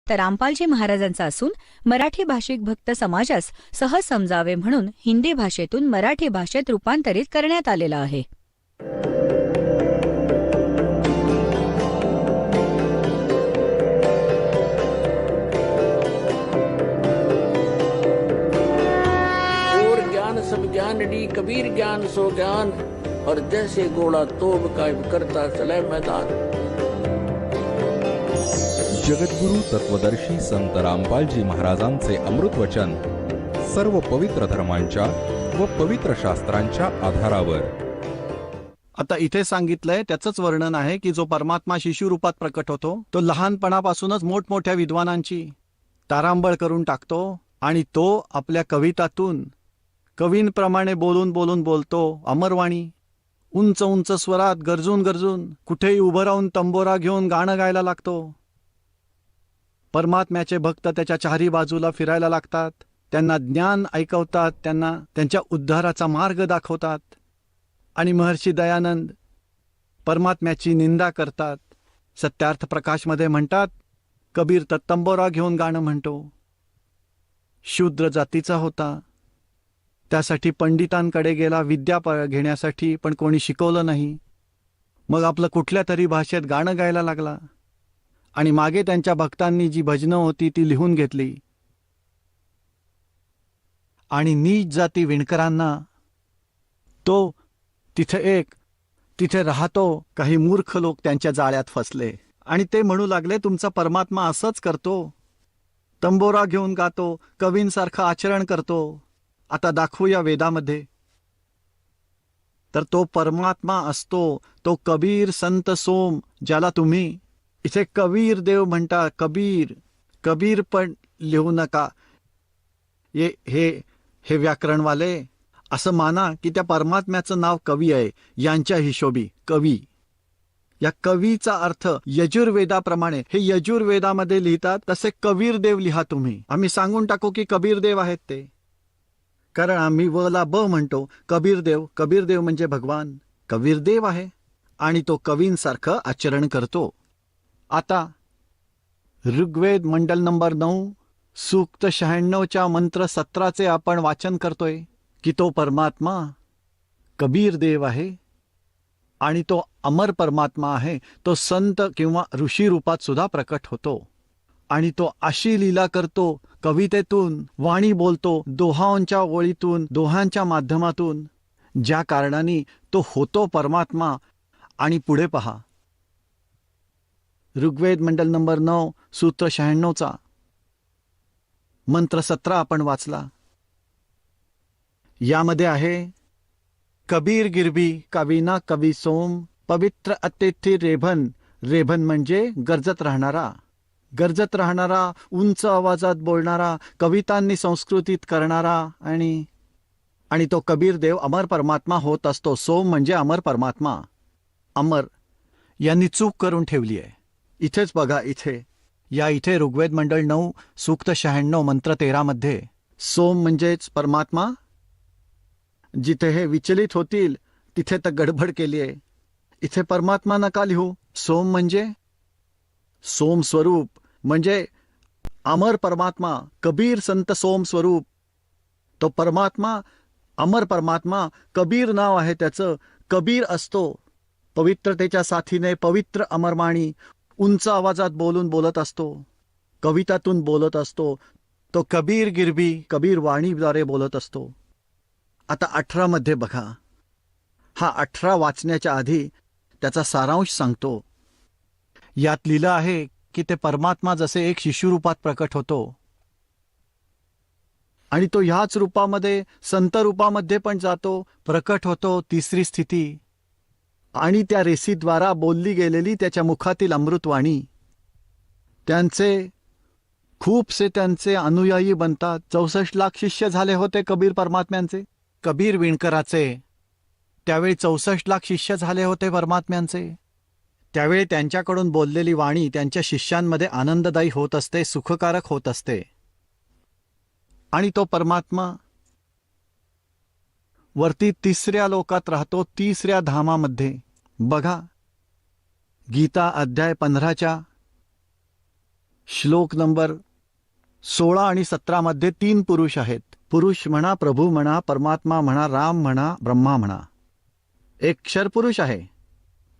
तर रामपालजी महाराजांचा असून मराठी भाषिक भक्त समाजास सहज समजावे म्हणून हिंदी भाषेतून मराठी भाषेत रूपांतरित करण्यात आलेला आहे. और ज्ञान सब ज्ञानडी कबीर ज्ञान सो ज्ञान और जैसे घोड़ा तोब कायम करता चले मैदान. जगद्गुरु तत्वदर्शी संत रामपालजी महाराजांचे अमृत वचन सर्व पवित्र धर्मांच्या व पवित्र शास्त्रांच्या आधारावर. आता इथे सांगितलंय त्याचंच वर्णन आहे की जो परमात्मा शिशु रूपात प्रकट होतो तो लहानपणापासूनच मोठमोठ्या विद्वानांची तारांबळ करून टाकतो आणि तो आपल्या कवितातून कवींप्रमाणे बोलून बोलून बोलतो. अमरवाणी उंच उंच स्वरात गरजून गरजून कुठेही उभं राहून तंबोरा घेऊन गाणं गायला लागतो. परमात्म्याचे भक्त त्याच्या चारी बाजूला फिरायला लागतात, त्यांना ज्ञान ऐकवतात, त्यांना त्यांच्या उद्धाराचा मार्ग दाखवतात. आणि महर्षी दयानंद परमात्म्याची निंदा करतात. सत्यार्थ प्रकाशमध्ये म्हणतात कबीर तर तंबोरा घेऊन गाणं म्हणतो. शूद्र जातीचा होता, त्यासाठी पंडितांकडे गेला विद्या घेण्यासाठी, पण कोणी शिकवलं नाही. मग आपलं कुठल्या तरी भाषेत गाणं गायला लागला आणि मागे त्यांच्या भक्तांनी जी भजनं होती ती लिहून घेतली. आणि नीच जाती विणकरांना तो तिथे राहतो. काही मूर्ख लोक त्यांच्या जाळ्यात फसले आणि ते म्हणू लागले तुमचा परमात्मा असंच करतो, तंबोरा घेऊन गातो, कवींसारखं आचरण करतो. आता दाखवूया वेदामध्ये. तर तो परमात्मा असतो तो कबीर संत सोम, ज्याला तुम्ही इथे कबीर देव म्हणता. कबीर पण लिहू नका. हे व्याकरणवाले असं माना की त्या परमात्म्याचं नाव कवी आहे. यांच्या हिशोबी कवी, या कवीचा अर्थ यजुर्वेदाप्रमाणे हे यजुर्वेदामध्ये लिहितात तसे कबीर देव लिहा तुम्ही. आम्ही सांगून टाकू की कबीर देव आहेत ते, कारण आम्ही वला ब म्हणतो. कबीर देव म्हणजे भगवान. कबीर देव आहे आणि तो कवींसारखं आचरण करतो. आता ऋग्वेद मंडल नंबर 9 सूक्त 96च्या मंत्र 17चे आपण वाचन करतोय की तो परमात्मा कबीर देव आहे आणि तो अमर परमात्मा आहे. तो संत किंवा ऋषी रूपात सुद्धा प्रकट होतो आणि तो अशी लीला करतो, कवितेतून वाणी बोलतो, दोहांच्या ओळीतून, दोहांच्या माध्यमातून, ज्या कारणाने तो होतो परमात्मा. आणि पुढे पहा ऋग्वेद मंडल नंबर 9 सूत्र 96चा मंत्र 17 आपण वाचला. यामध्ये आहे कबीर गिरबी कविना कवी सोम पवित्र अतिथी रेभन. रेभन म्हणजे गरजत राहणारा, उंच आवाजात बोलणारा, कवितांनी संस्कृतीत करणारा. आणि तो कबीर देव अमर परमात्मा होत असतो. सोम म्हणजे अमर परमात्मा. अमर यांनी चूक करून ठेवली आहे. इथेच बघा, इथे ऋग्वेद मंडळ 9 सूक्त 96 मंत्र 13 मध्ये सोम म्हणजेच परमात्मा. जिथे हे विचलित होतील तिथे तर गडबड केली आहे. इथे परमात्मा नका लिहू. सोम म्हणजे सोम स्वरूप, म्हणजे अमर परमात्मा. कबीर संत सोम स्वरूप. तो परमात्मा अमर परमात्मा. कबीर नाव आहे त्याचं. कबीर असतो पवित्रतेच्या साथीने, पवित्र अमरवाणी, उंच आवाजात बोलत असतो, कवितातून बोलत असतो. तो कबीर गिरबी कबीर वाणीद्वारे बोलत असतो. आता 18 मध्ये बघा. हा 18 वाचण्याच्या आधी त्याचा सारांश सांगतो. यात लिहिलं आहे की ते परमात्मा जसे एक शिशु रूपात प्रकट होतो आणि तो ह्याच रूपामध्ये संत रूपामध्ये पण जातो, प्रकट होतो. तिसरी स्थिती आणि त्या रेसीद्वारा बोलली गेलेली त्याच्या मुखातील अमृतवाणी, खूपसे त्यांचे अनुयायी बनतात. 64 लाख शिष्य झाले होते कबीर परमात्म्यांचे. कबीर विणकराचे त्यावेळी 64 लाख शिष्य झाले होते परमात्म्यांचे. त्यावेळी त्यांच्याकडून बोललेली वाणी त्यांच्या शिष्यांमध्ये आनंददायी होत असते, सुखकारक होत असते. आणि तो परमात्मा वरती 3ऱ्या लोकात राहतो, 3ऱ्या धामामध्ये. बघा गीता अध्याय 15च्या श्लोक नंबर 16 आणि 17 मध्ये 3 पुरुष आहेत. पुरुष म्हणा, प्रभू म्हणा, परमात्मा म्हणा, राम म्हणा, ब्रह्मा म्हणा. एक क्षरपुरुष आहे.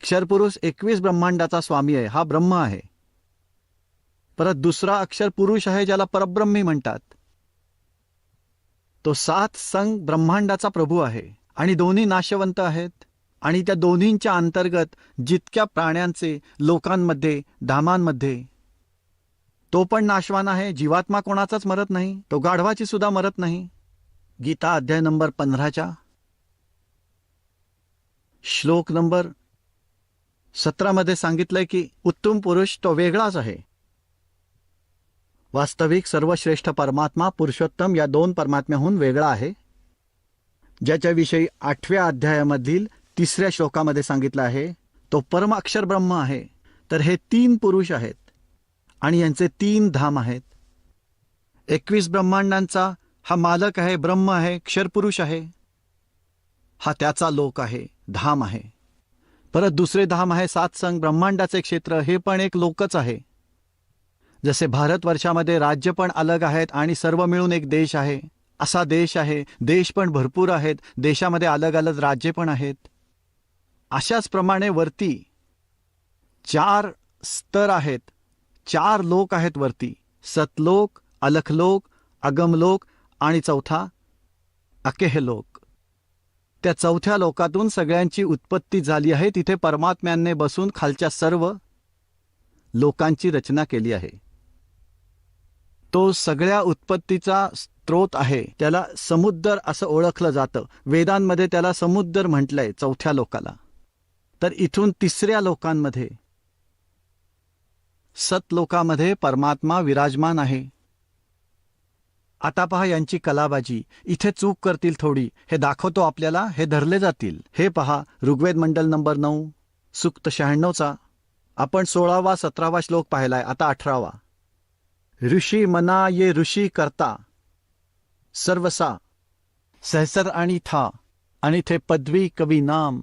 क्षरपुरुष 21 ब्रह्मांडाचा स्वामी आहे, हा ब्रह्म आहे. परत दुसरा अक्षर पुरुष आहे ज्याला परब्रह्मी म्हणतात. तो 7 संग ब्रह्मांडाचा प्रभू आहे आणि दोन्ही नाशवंत आहेत. आणि त्या दोन्हींच्या अंतर्गत जितक्या प्राण्यांचे लोकांमध्ये धामांमध्ये तो पण नाशवान आहे. जीवात्मा कोणाचाच मरत नाही, तो गाढवाची सुद्धा मरत नाही. गीता अध्याय नंबर 15 श्लोक नंबर 17 मध्ये सांगितलंय की उत्तम पुरुष तो वेगळाच आहे. वास्तविक सर्वश्रेष्ठ परमात्मा पुरुषोत्तम या 2 परमात्म्याहून वेगळा आहे, ज्याच्याविषयी 8व्या अध्यायामधील 3ऱ्या श्लोकामध्ये सांगितलं आहे. तो परम अक्षर ब्रह्म आहे. तर हे 3 पुरुष आहेत आणि यांचे 3 धाम आहेत. 21 ब्रह्मांडांचा हा मालक आहे, ब्रह्म आहे, क्षरपुरुष आहे. हा त्याचा लोक आहे, धाम आहे. परत दुसरे धाम आहे 7 संग ब्रह्मांडाचे क्षेत्र, हे पण एक लोकच आहे. जसे भारतवर्षामध्ये राज्य पण अलग आहेत आणि सर्व मिळून एक देश आहे, असा देश आहे. देश पण भरपूर आहेत, देशामध्ये अलग अलग राज्ये पण आहेत. अशाच प्रमाणे वरती 4 स्तर आहेत, 4 लोक आहेत वरती. सतलोक, अलखलोक, अगमलोक आणि चौथा अकेहलोक. त्या चौथ्या लोकातून सगळ्यांची उत्पत्ती झाली आहे. तिथे परमात्म्याने बसून खालच्या सर्व लोकांची रचना केली आहे. तो सगळ्या उत्पत्तीचा स्रोत आहे. त्याला समुद्र असं ओळखलं जातं. वेदांमध्ये त्याला समुद्र म्हटलंय चौथ्या लोकाला. तर इथून 3ऱ्या लोकांमध्ये सतलोकामध्ये परमात्मा विराजमान आहे. आता पहा यांची कलाबाजी. इथे चूक करतील थोडी, हे दाखवतो आपल्याला, हे धरले जातील. हे पहा ऋग्वेद मंडल नंबर 9 सूक्त 96चा आपण 16वा 17वा श्लोक पाहिलाय. आता 18वा. ऋषी मना ये ऋषी करता सर्वसा सहसर आणि था आणि थे पदवी कवी नाम.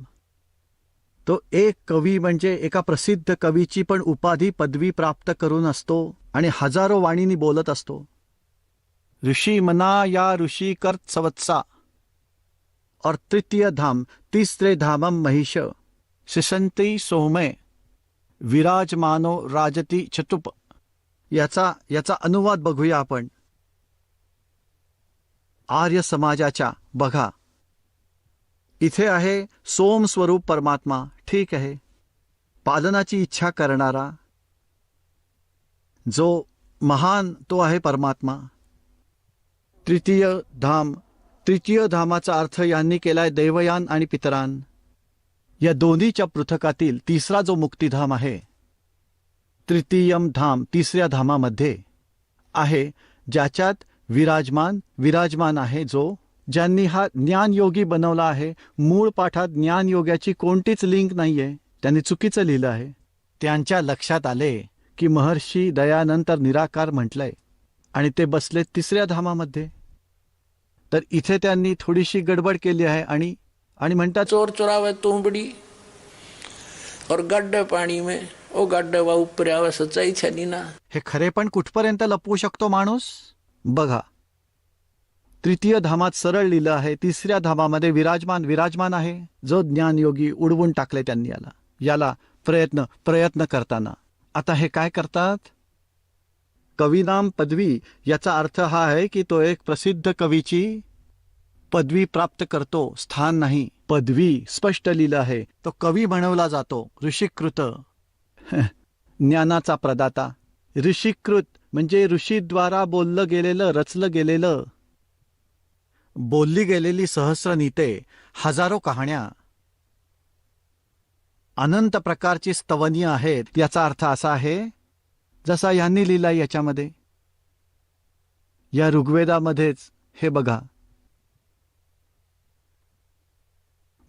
तो एक कवी म्हणजे एका प्रसिद्ध कवीची पण उपाधी पदवी प्राप्त करून असतो आणि हजारो वाणींनी बोलत असतो. ऋषी मना या ऋषी कर्त सवत्सा और तृतीय धाम तीसरे धामम महिष शिशंती सोमय विराजमानो राजती चतुप. याचा अनुवाद बघूया आपण. आर्य समाजाच्या बघा, इथे आहे सोम स्वरूप परमात्मा, ठीक आहे, पालनाची इच्छा करणारा जो महान तो आहे परमात्मा. तृतीय धामाचा अर्थ यांनी केलाय देवयान आणि पितरान. या दोन्हीच्या पृथकातील 3रा जो मुक्तिधाम आहे, तृतीयम धाम 3ऱ्या धामामध्ये आहे, ज्याच्यात विराजमान आहे, जो ज्यांनी हा ज्ञानयोगी बनवला आहे. मूळ पाठात ज्ञानयोगाची कोणतीच लिंक नाहीये, त्यांनी चुकीचं लिहिलं आहे. त्यांच्या लक्षात आले की महर्षी दयानंतर निराकार म्हटलंय आणि ते बसले 3ऱ्या धामामध्ये. तर इथे त्यांनी थोडीशी गडबड केली आहे आणि म्हणतात चोर चुरावे तुंबड़ी और गड्ढे पाणी में ओ गड्ढे वा ऊपर आवे सच्चाई छनी ना. हे खरे पण कुठपर्यंत लपवू शकतो माणूस. बघा, तृतीय धामात सरळ लिहिलं आहे, 3ऱ्या धामामध्ये विराजमान आहे, जो ज्ञानयोगी. उडवून टाकले त्यांनी याला प्रयत्न करताना. आता हे काय करतात? कवीनाम पदवी, याचा अर्थ हा आहे की तो एक प्रसिद्ध कवीची पदवी प्राप्त करतो, स्थान नाही, पदवी. स्पष्ट लिहिलं आहे. तो कवी बनवला जातो. ऋषीकृत, ज्ञानाचा प्रदाता. ऋषीकृत म्हणजे ऋषीद्वारा बोललं गेलेलं, रचलं गेलेलं, बोलली गेलेली सहस्र नीते, हजारो कहाण्या, अनंत प्रकारची स्तवनीय आहेत. याचा अर्थ असा आहे जसा यांनी लिहिला याच्यामध्ये, या ऋग्वेदामध्येच. हे बघा,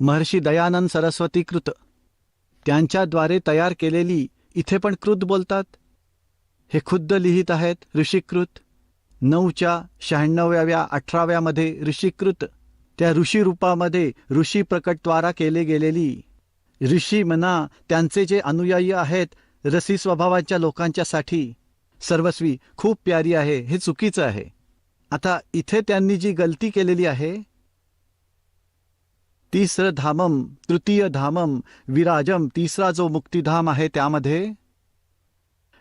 महर्षी दयानंद सरस्वती कृत, त्यांच्याद्वारे तयार केलेली. इथे पण कृत बोलतात. हे खुद्द लिहित आहेत ऋषीकृत. 9च्या 96व्या 18व्यामध्ये ऋषीकृत. त्या ऋषी रूपामध्ये ऋषी प्रकटद्वारा केले गेलेली. ऋषी म्हणा त्यांचे जे अनुयायी आहेत रसी स्वभावाच्या लोकांच्यासाठी सर्वस्वी, खूप प्यारी आहे, हे चुकीचं आहे. आता इथे त्यांनी जी गलती केलेली आहे, तिसरं धामम, तृतीय धामम, विराजम, तिसरा जो मुक्तिधाम आहे त्यामध्ये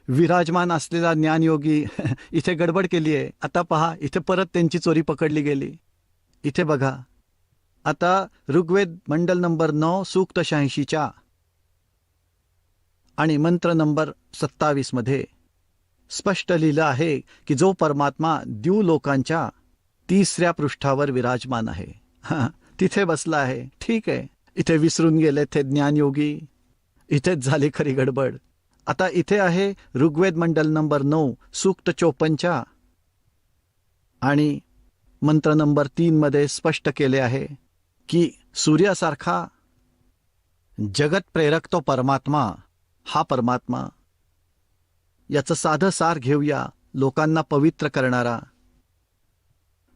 विराजमान असलेला ज्ञानयोगी इथे गडबड केली आहे. आता पहा, इथे परत त्यांची चोरी पकडली गेली. इथे बघा, आता ऋग्वेद मंडल नंबर 9 सूक्त 86 आणि मंत्र नंबर 27 मध्ये स्पष्ट लिहिलं आहे की जो परमात्मा द्यूलोकांच्या 3ऱ्या पृष्ठावर विराजमान आहे, तिथे बसला आहे. ठीक आहे, इथे विसरून गेले ते ज्ञानयोगी, इथेच झाली खरी गडबड. आता इथे आहे ऋग्वेद मंडल नंबर 9 सूक्त 54 आणि मंत्र नंबर 3 मध्ये स्पष्ट केले आहे की सूर्यासारखा जगत प्रेरक तो परमात्मा, हा परमात्मा, याचं साधं सार घेऊया, लोकांना पवित्र करणारा.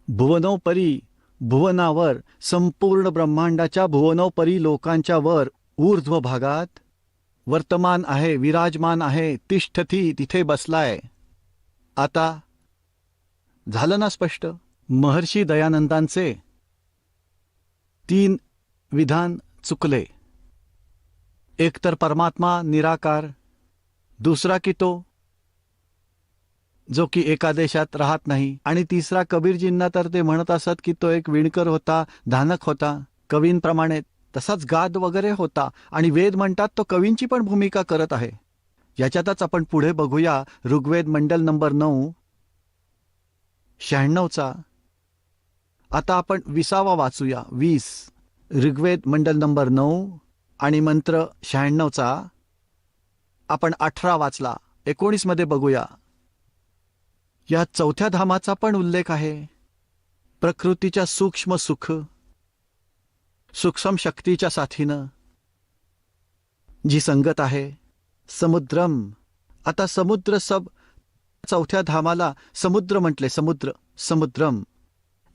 भुवनोपरी, भुवनावर, संपूर्ण ब्रह्मांडाच्या भुवनोपरी लोकांच्या वर ऊर्ध्व भागात वर्तमान आहे, विराजमान आहे, तिष्ठती, तिथे बसलाय. आता झालं ना स्पष्ट? महर्षी दयानंदांचे 3 विधान चुकले. एक तर परमात्मा निराकार, दुसरा की तो जो की एका देशात राहत नाही, आणि तिसरा कबीरजींना तर ते म्हणत असत की तो एक विणकर होता, धानक होता, कवींप्रमाणे तसाच गाद वगैरे होता, आणि वेद म्हणतात तो कवींची पण भूमिका करत आहे. याच्यातच आपण पुढे बघूया ऋग्वेद मंडल नंबर 9 96 आता आपण 20 वाचूया. 20 ऋग्वेद मंडल नंबर 9 आणि मंत्र 96 आपण 18 वाचला. 19 मध्ये बघूया. या 4थ्या धामाचा पण उल्लेख आहे. प्रकृतीच्या सूक्ष्म सुख, सूक्ष्म शक्तीच्या साथीनं जी संगत आहे. समुद्रम, आता समुद्र 4थ्या धामाला समुद्र म्हटले. समुद्र, समुद्रम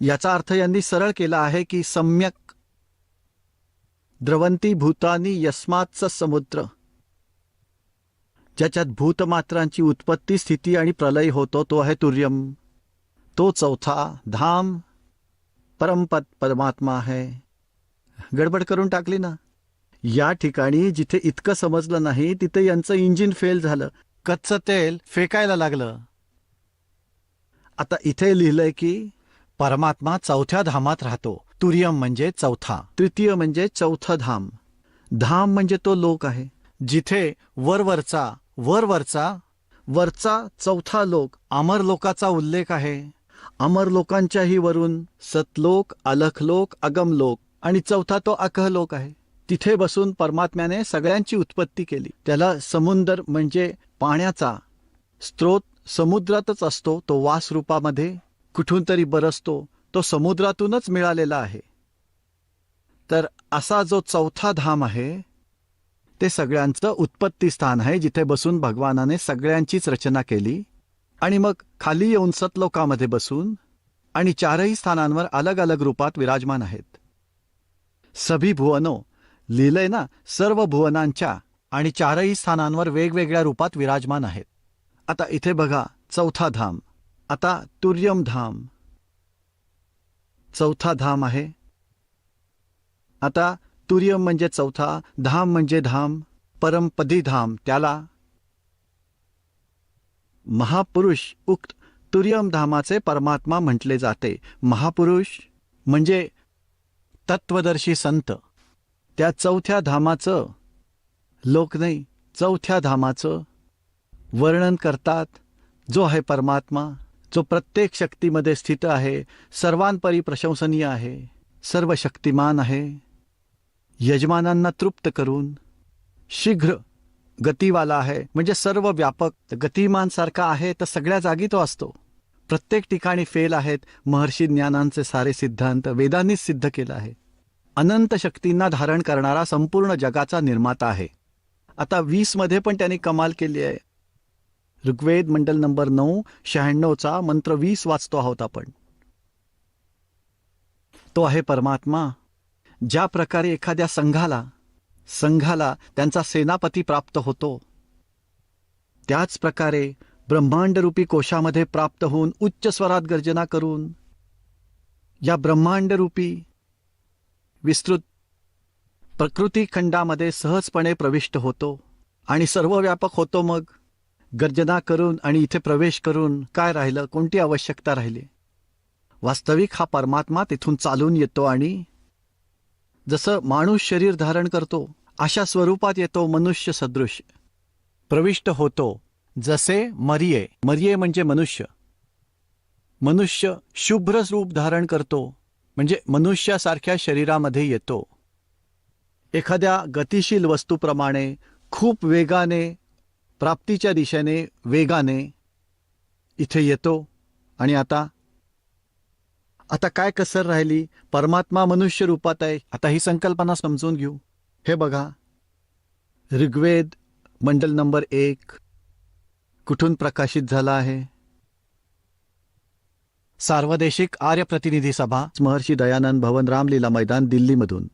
याचा अर्थ यांनी सरळ केला आहे की सम्यक द्रवंती भूतानी यस्मात्च समुद्र, ज्याच्यात भूतमात्रांची उत्पत्ती, स्थिती आणि प्रलय होतो, तो आहे तुर्यम. तो 4था धाम परमपद परमात्मा आहे. गडबड करून टाकली ना. या ठिकाणी जिथे इतकं समजलं नाही तिथे यांचं इंजिन फेल झालं, कच्चं तेल फेकायला लागलं. आता इथे लिहिलंय की परमात्मा 4थ्या धामात राहतो. तुर्यम म्हणजे 4था, तृतीय म्हणजे 4थं धाम. धाम म्हणजे तो लोक आहे जिथे वरवरचा 4था लोक, अमर लोकाचा उल्लेख आहे. अमर लोकांच्याही वरून सतलोक, अलखलोक, अगमलोक, आणि 4था तो अकहलोक आहे. तिथे बसून परमात्म्याने सगळ्यांची उत्पत्ती केली. त्याला समुद्र म्हणजे पाण्याचा स्रोत समुद्रातच असतो, तो वास रूपामध्ये कुठून तरी बरसतो, तो समुद्रातूनच मिळालेला आहे. तर असा जो 4था धाम आहे ते सगळ्यांचं उत्पत्ती स्थान आहे, जिथे बसून भगवानाने सगळ्यांचीच रचना केली. आणि मग खाली येऊन सतलोकामध्ये बसून आणि 4ही स्थानांवर अलग अलग रूपात विराजमान आहेत. सभी भुवनो लिहिलंय ना, सर्व भुवनांच्या आणि 4ही स्थानांवर वेगवेगळ्या रूपात विराजमान आहेत. आता इथे बघा 4था धाम. आता तुर्यम धाम 4था धाम आहे. आता तुर्यम म्हणजे 4था, धाम म्हणजे धाम, परमपदी धाम, त्याला महापुरुष उक्त तुर्यम धामाचे परमात्मा म्हटले जाते. महापुरुष म्हणजे तत्वदर्शी संत. त्या 4थ्या धामाचं लोक नाही, 4थ्या धामाचं वर्णन करतात. जो आहे परमात्मा, जो प्रत्येक शक्तीमध्ये स्थित आहे, सर्वांपरी प्रशंसनीय आहे, सर्व शक्तिमान आहे, यजमानांना तृप्त करून शीघ्र गतीवाला आहे, म्हणजे सर्व व्यापक. गतिमान सारखा आहे तर सगळ्या जागी तो असतो. प्रत्येक ठिकाणी फेल आहेत महर्षी ज्ञानांचे सारे सिद्धांत, वेदांनीच सिद्ध केलं आहे. अनंत शक्तींना धारण करणारा संपूर्ण जगाचा निर्माता आहे. आता 20 मध्ये पण त्यांनी कमाल केली आहे. ऋग्वेद मंडल नंबर 9 96 मंत्र 20 वाचतो आहोत आपण. तो आहे परमात्मा. ज्या प्रकारे एखाद्या संघाला त्यांचा सेनापती प्राप्त होतो, त्याच प्रकारे ब्रह्मांडरूपी कोशामध्ये प्राप्त होऊन उच्च स्वरात गर्जना करून या ब्रह्मांडरूपी विस्तृत प्रकृती खंडामध्ये सहजपणे प्रविष्ट होतो आणि सर्व व्यापक होतो. मग गर्जना करून आणि इथे प्रवेश करून काय राहिलं, कोणती आवश्यकता राहिली? वास्तविक हा परमात्मा तिथून चालून येतो आणि जसं माणूस शरीर धारण करतो अशा स्वरूपात येतो, मनुष्य सदृश प्रविष्ट होतो. जसे मरिये म्हणजे मनुष्य शुभ्र रूप धारण करतो म्हणजे मनुष्यासारख्या शरीरामध्ये येतो. एखाद्या गतिशील वस्तूप्रमाणे खूप वेगाने प्राप्तीच्या दिशेने वेगाने इथे येतो. आणि आता काय कसर राहिली? परमात्मा मनुष्य रूपात आहे. आता ही संकल्पना समजून घेऊ. हे बघा, ऋग्वेद मंडल नंबर 1 कुठून प्रकाशित झाला आहे? सार्वदेशिक आर्य प्रतिनिधी सभा, महर्षी दयानंद भवन, रामलीला मैदान, दिल्लीमधून.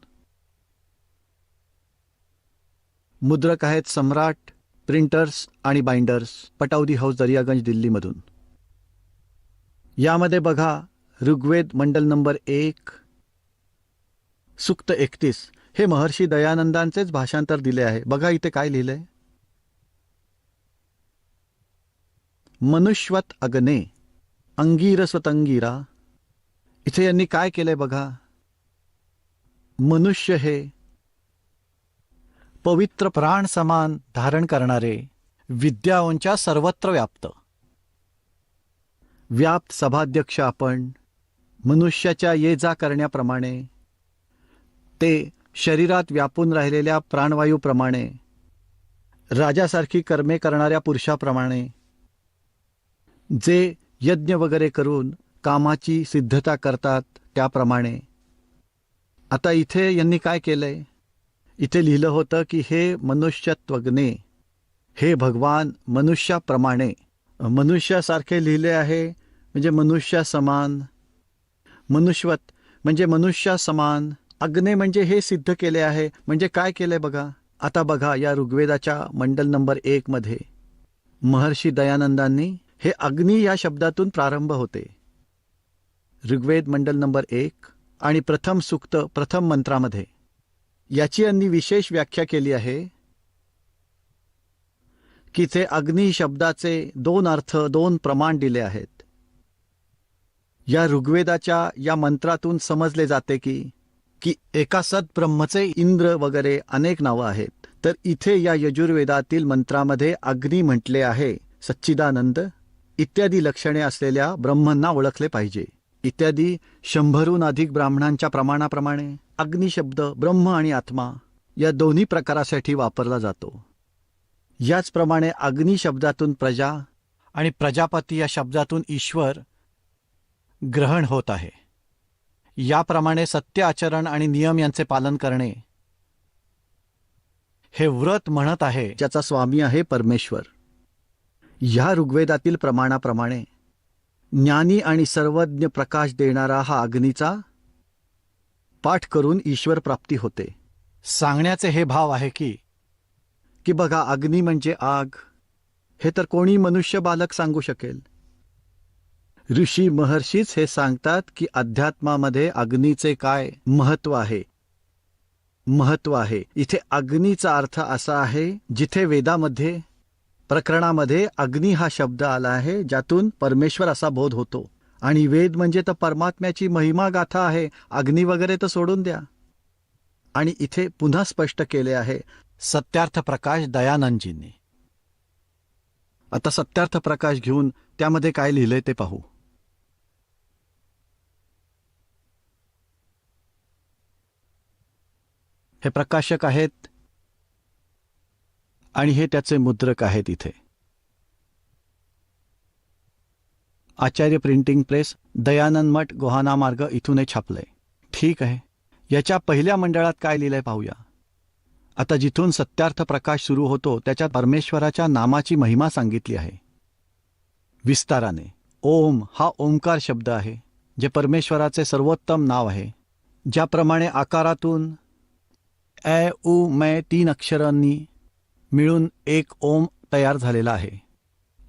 मुद्रक आहेत सम्राट प्रिंटर्स आणि बाइंडर्स, पटाउदी हाऊस, दरियागंज, दिल्लीमधून. यामध्ये बघा, ऋग्वेद मंडल नंबर 1 सूक्त 31 हे महर्षी दयानंदांचेच भाषांतर दिले आहे. बघा इथे काय लिहिलंय? मनुष्वत अग्ने अंगीरस्वतंगीरा. इथे यांनी काय केलंय बघा, मनुष्य हे पवित्र प्राण समान धारण करणारे, विद्याओंच्या सर्वत्र व्याप्त सभाध्यक्ष आपण. मनुष्याच्या ये जा करण्याप्रमाणे, ते शरीरात व्यापून राहिलेल्या प्राणवायूप्रमाणे, राजासारखी कर्मे करणाऱ्या पुरुषाप्रमाणे, जे यज्ञ वगैरे करून कामाची सिद्धता करतात त्याप्रमाणे. आता इथे यांनी काय केलंय? इथे लिहिलं होतं की हे मनुष्यत्वज्ञे, हे भगवान मनुष्याप्रमाणे, मनुष्यासारखे लिहिले आहे म्हणजे मनुष्यासमान. मनुष्वत म्हणजे मनुष्यासमान. अग्ने म्हणजे हे सिद्ध केले आहे. म्हणजे काय केलंय बघा. आता बघा, या ऋग्वेदाच्या मंडल नंबर 1 मध्ये महर्षी दयानंदांनी हे अग्नी या शब्दातून प्रारंभ होते. ऋग्वेद मंडल नंबर 1 आणि प्रथम सूक्त प्रथम मंत्रामध्ये याची यांनी विशेष व्याख्या केली आहे की ते अग्नी शब्दाचे 2 अर्थ 2 प्रमाण दिले आहेत. या ऋग्वेदाच्या या मंत्रातून समजले जाते की एका सद्ब्रह्मचे इंद्र वगैरे अनेक नावं आहेत. तर इथे या यजुर्वेदातील मंत्रामध्ये अग्नी म्हटले आहे. सच्चिदानंद इत्यादी लक्षणे असलेल्या ब्रह्मांना ओळखले पाहिजे. इत्यादी 100हून अधिक ब्राह्मणांच्या प्रमाणाप्रमाणे अग्निशब्द ब्रह्म आणि आत्मा या दोन्ही प्रकारासाठी वापरला जातो. याचप्रमाणे अग्नी शब्दातून प्रजा आणि प्रजापती या शब्दातून ईश्वर ग्रहण होत आहे. याप्रमाणे सत्य आचरण आणि नियम यांचे पालन करणे हे व्रत म्हणत आहे, ज्याचा स्वामी आहे परमेश्वर. या ऋग्वेदातील प्रमाणाप्रमाणे ज्ञानी आणि सर्वज्ञ प्रकाश देणारा हा अग्नीचा पाठ करून ईश्वर प्राप्ती होते. सांगण्याचे हे भाव आहे की बघा, अग्नी म्हणजे आग, हे तर कोणी मनुष्य बालक सांगू शकेल. ऋषी महर्षीच हे सांगतात की अध्यात्मामध्ये अग्नीचे काय महत्व आहे. इथे अग्नीचा अर्थ असा आहे, जिथे वेदामध्ये प्रकरणामध्ये अग्नी हा शब्द आला आहे, ज्यातून परमेश्वर असा बोध होतो. आणि वेद म्हणजे तर परमात्म्याची महिमा गाथा आहे. अग्नी वगैरे तर सोडून द्या. आणि इथे पुन्हा स्पष्ट केले आहे सत्यार्थ प्रकाश दयानंदजींनी. आता सत्यार्थ प्रकाश घेऊन त्यामध्ये काय लिहिलंय ते पाहू. हे प्रकाशक आहेत आणि हे त्याचे मुद्रक आहेत. इथे आचार्य प्रिंटिंग प्रेस, दयानंद मठ, गोहाना मार्ग, इथून हे छापलंय. ठीक आहे. याच्या पहिल्या मंडळात काय लिहिलंय पाहूया. आता जिथून सत्यार्थ प्रकाश सुरू होतो त्याच्यात परमेश्वराच्या नामाची महिमा सांगितली आहे विस्ताराने. ओम हा ओंकार शब्द आहे, जे परमेश्वराचे सर्वोत्तम नाव आहे. ज्याप्रमाणे आकारातून ए उ मै 3 अक्षरांनी मिळून एक ओम तयार झालेला आहे.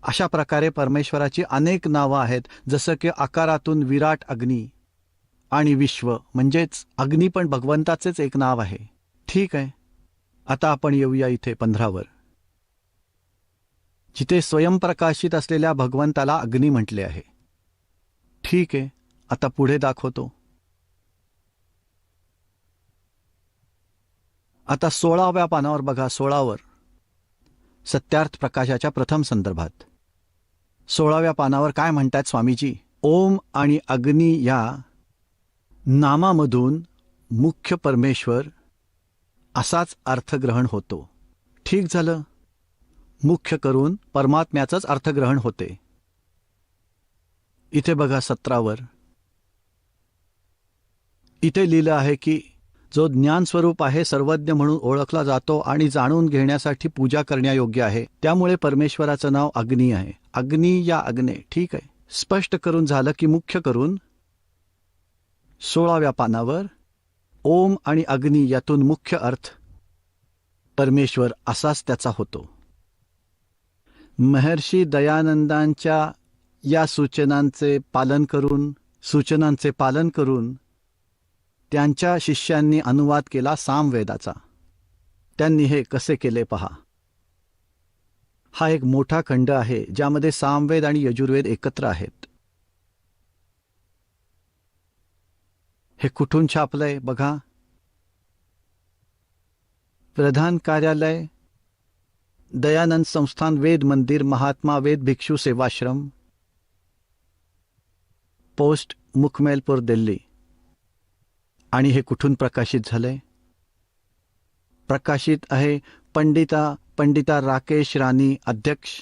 अशा प्रकारे परमेश्वराची अनेक नावं आहेत, जसं की आकारातून विराट अग्नी आणि विश्व म्हणजेच अग्नी पण भगवंताचेच एक नाव आहे. ठीक आहे, आता आपण येऊया इथे 15 जिथे स्वयंप्रकाशित असलेल्या भगवंताला अग्नी म्हटले आहे. ठीक आहे, आता पुढे दाखवतो. आता 16व्या पानावर बघा, 16 सत्यार्थ प्रकाशाच्या प्रथम संदर्भात 16व्या पानावर काय म्हणतात स्वामीजी? ओम आणि अग्नी या नामामधून मुख्य परमेश्वर असाच अर्थग्रहण होतो. ठीक झालं, मुख्य करून परमात्म्याचंच अर्थग्रहण होते. इथे बघा 17 इथे लिहिलं आहे की जो ज्ञानस्वरूप आहे, सर्वज्ञ म्हणून ओळखला जातो आणि जाणून घेण्यासाठी पूजा करण्यायोग्य आहे, त्यामुळे परमेश्वराचं नाव अग्नी आहे. अग्नी या अग्ने. ठीक आहे, स्पष्ट करून झालं की मुख्य करून 16व्या पानावर ओम आणि अग्नी यातून मुख्य अर्थ परमेश्वर असाच त्याचा होतो. महर्षी दयानंदांच्या या सूचनांचे पालन करून त्यांच्या शिष्यांनी अनुवाद केला सामवेदाचा. त्यांनी हे कसे केले पहा. हा एक मोठा खंड आहे ज्यामध्ये सामवेद आणि यजुर्वेद एकत्र आहेत. हे कुठून छापलंय बघा. प्रधान कार्यालय दयानंद संस्थान, वेद मंदिर, महात्मा वेद भिक्षू सेवाश्रम, पोस्ट मुखमेलपूर, दिल्ली. आणि हे कुठून प्रकाशित झालंय? प्रकाशित आहे पंडिता राकेश राणी, अध्यक्ष,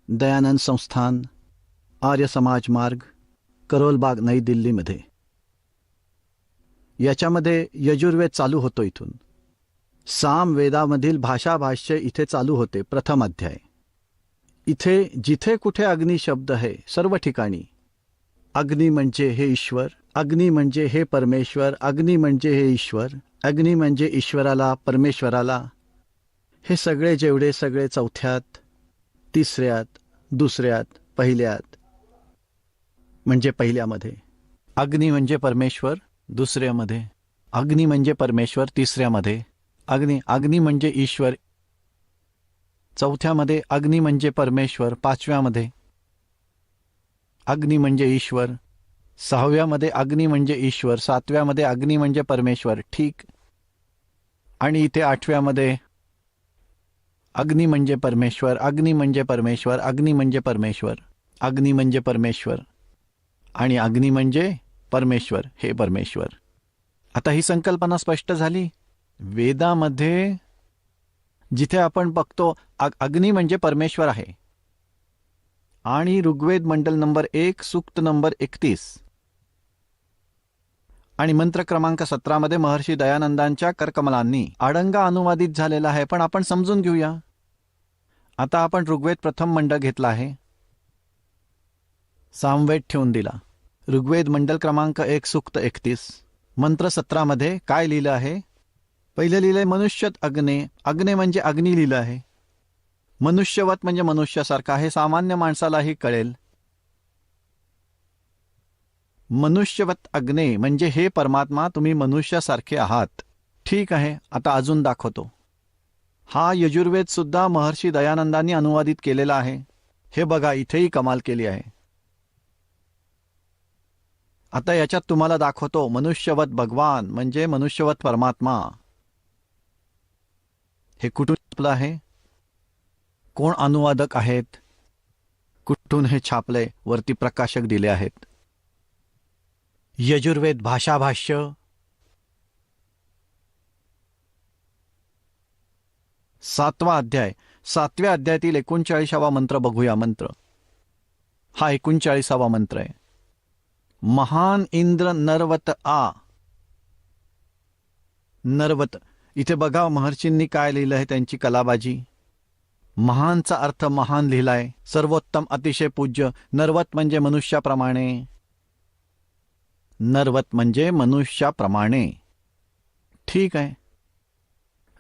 दयानंद संस्थान, आर्य समाज मार्ग, करोलबाग, नई दिल्लीमध्ये. याच्यामध्ये यजुर्वेद चालू होतो. इथून सामवेदामधील भाषाभाष्य इथे चालू होते. प्रथम अध्याय. इथे जिथे कुठे अग्नी शब्द आहे, सर्व ठिकाणी अग्नी म्हणजे हे ईश्वर, अग्नी म्हणजे हे परमेश्वर, अग्नी म्हणजे हे ईश्वर, अग्नी म्हणजे ईश्वराला, परमेश्वराला. हे सगळे जेवढे सगळे चौथ्यात, तिसऱ्यात, दुसऱ्यात, पहिल्यात म्हणजे पहिल्यामध्ये. अग्नी म्हणजे परमेश्वर दुसऱ्यामध्ये, अग्नी म्हणजे परमेश्वर तिसऱ्यामध्ये, अग्नी म्हणजे ईश्वर चौथ्यामध्ये, अग्नी म्हणजे परमेश्वर पाचव्यामध्ये, अग्नी म्हणजे ईश्वर सहाव्यामध्ये, अग्नी म्हणजे ईश्वर सातव्यामध्ये, अग्नी म्हणजे परमेश्वर. ठीक. आणि इथे 8व्यामध्ये अग्नी म्हणजे परमेश्वर, अग्नी म्हणजे परमेश्वर, अग्नी म्हणजे परमेश्वर, अग्नी म्हणजे परमेश्वर आणि अग्नी म्हणजे परमेश्वर, हे परमेश्वर. आता ही संकल्पना स्पष्ट झाली. वेदामध्ये जिथे आपण बघतो अग्नी म्हणजे परमेश्वर आहे. आणि ऋग्वेद मंडल नंबर 1 सूक्त नंबर 31 आणि मंत्र क्रमांक 17 मध्ये महर्षी दयानंदांच्या करकमलांनी आडंगा अनुवादित झालेला आहे. पण आपण समजून घेऊया. आता आपण ऋग्वेद प्रथम मंडळ घेतला आहे, सामवेद ठेवून दिला. ऋग्वेद मंडल क्रमांक 1 सूक्त 31 मंत्र 17 मध्ये काय लिहिलं आहे? पहिलं लिहिलंय मनुष्यत अग्ने. अग्ने म्हणजे अग्नी लिहिलं आहे. मनुष्यवत म्हणजे मनुष्यासारखा. हे सामान्य माणसालाही कळेल. मनुष्यवत अग्ने म्हणजे हे परमात्मा, तुम्ही मनुष्यासारखे आहात. ठीक आहे, आता अजून दाखवतो. हा यजुर्वेद सुद्धा महर्षी दयानंदांनी अनुवादित केलेला आहे. हे बघा, इथेही कमाल केली आहे. आता याच्यात तुम्हाला दाखवतो मनुष्यवत भगवान म्हणजे मनुष्यवत परमात्मा. हे कुठून छापलं आहे? कोण अनुवादक आहेत? कुठून हे छापले? वरती प्रकाशक दिले आहेत. यजुर्वेद भाषाभाष्य. सातवा अध्याय. 7व्या अध्यायातील 39वा मंत्र बघूया. मंत्र हा 39वा मंत्र आहे. महान इंद्र नरवत आ. नरवत इथे बघा महर्षींनी काय लिहिलं आहे, त्यांची कलाबाजी. महानचा अर्थ महान लिहिलाय. सर्वोत्तम, अतिशय पूज्य. नरवत म्हणजे मनुष्याप्रमाणे. नरवत म्हणजे मनुष्याप्रमाणे. ठीक आहे.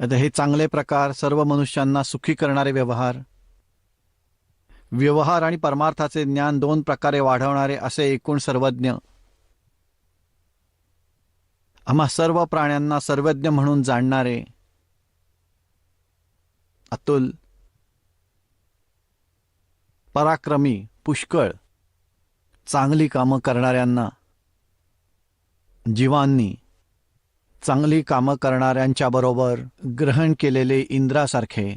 आता हे चांगले प्रकार, सर्व मनुष्यांना सुखी करणारे व्यवहार. व्यवहार आणि परमार्थाचे ज्ञान दोन प्रकारे वाढवणारे असे एकूण सर्वज्ञ, आम्हा सर्व प्राण्यांना सर्वज्ञ म्हणून जाणणारे अतुल, पराक्रमी, पुष्कळ चांगली कामं करणाऱ्यांना, जीवांनी चांगली कामं करणाऱ्यांच्या बरोबर ग्रहण केलेले इंद्रासारखे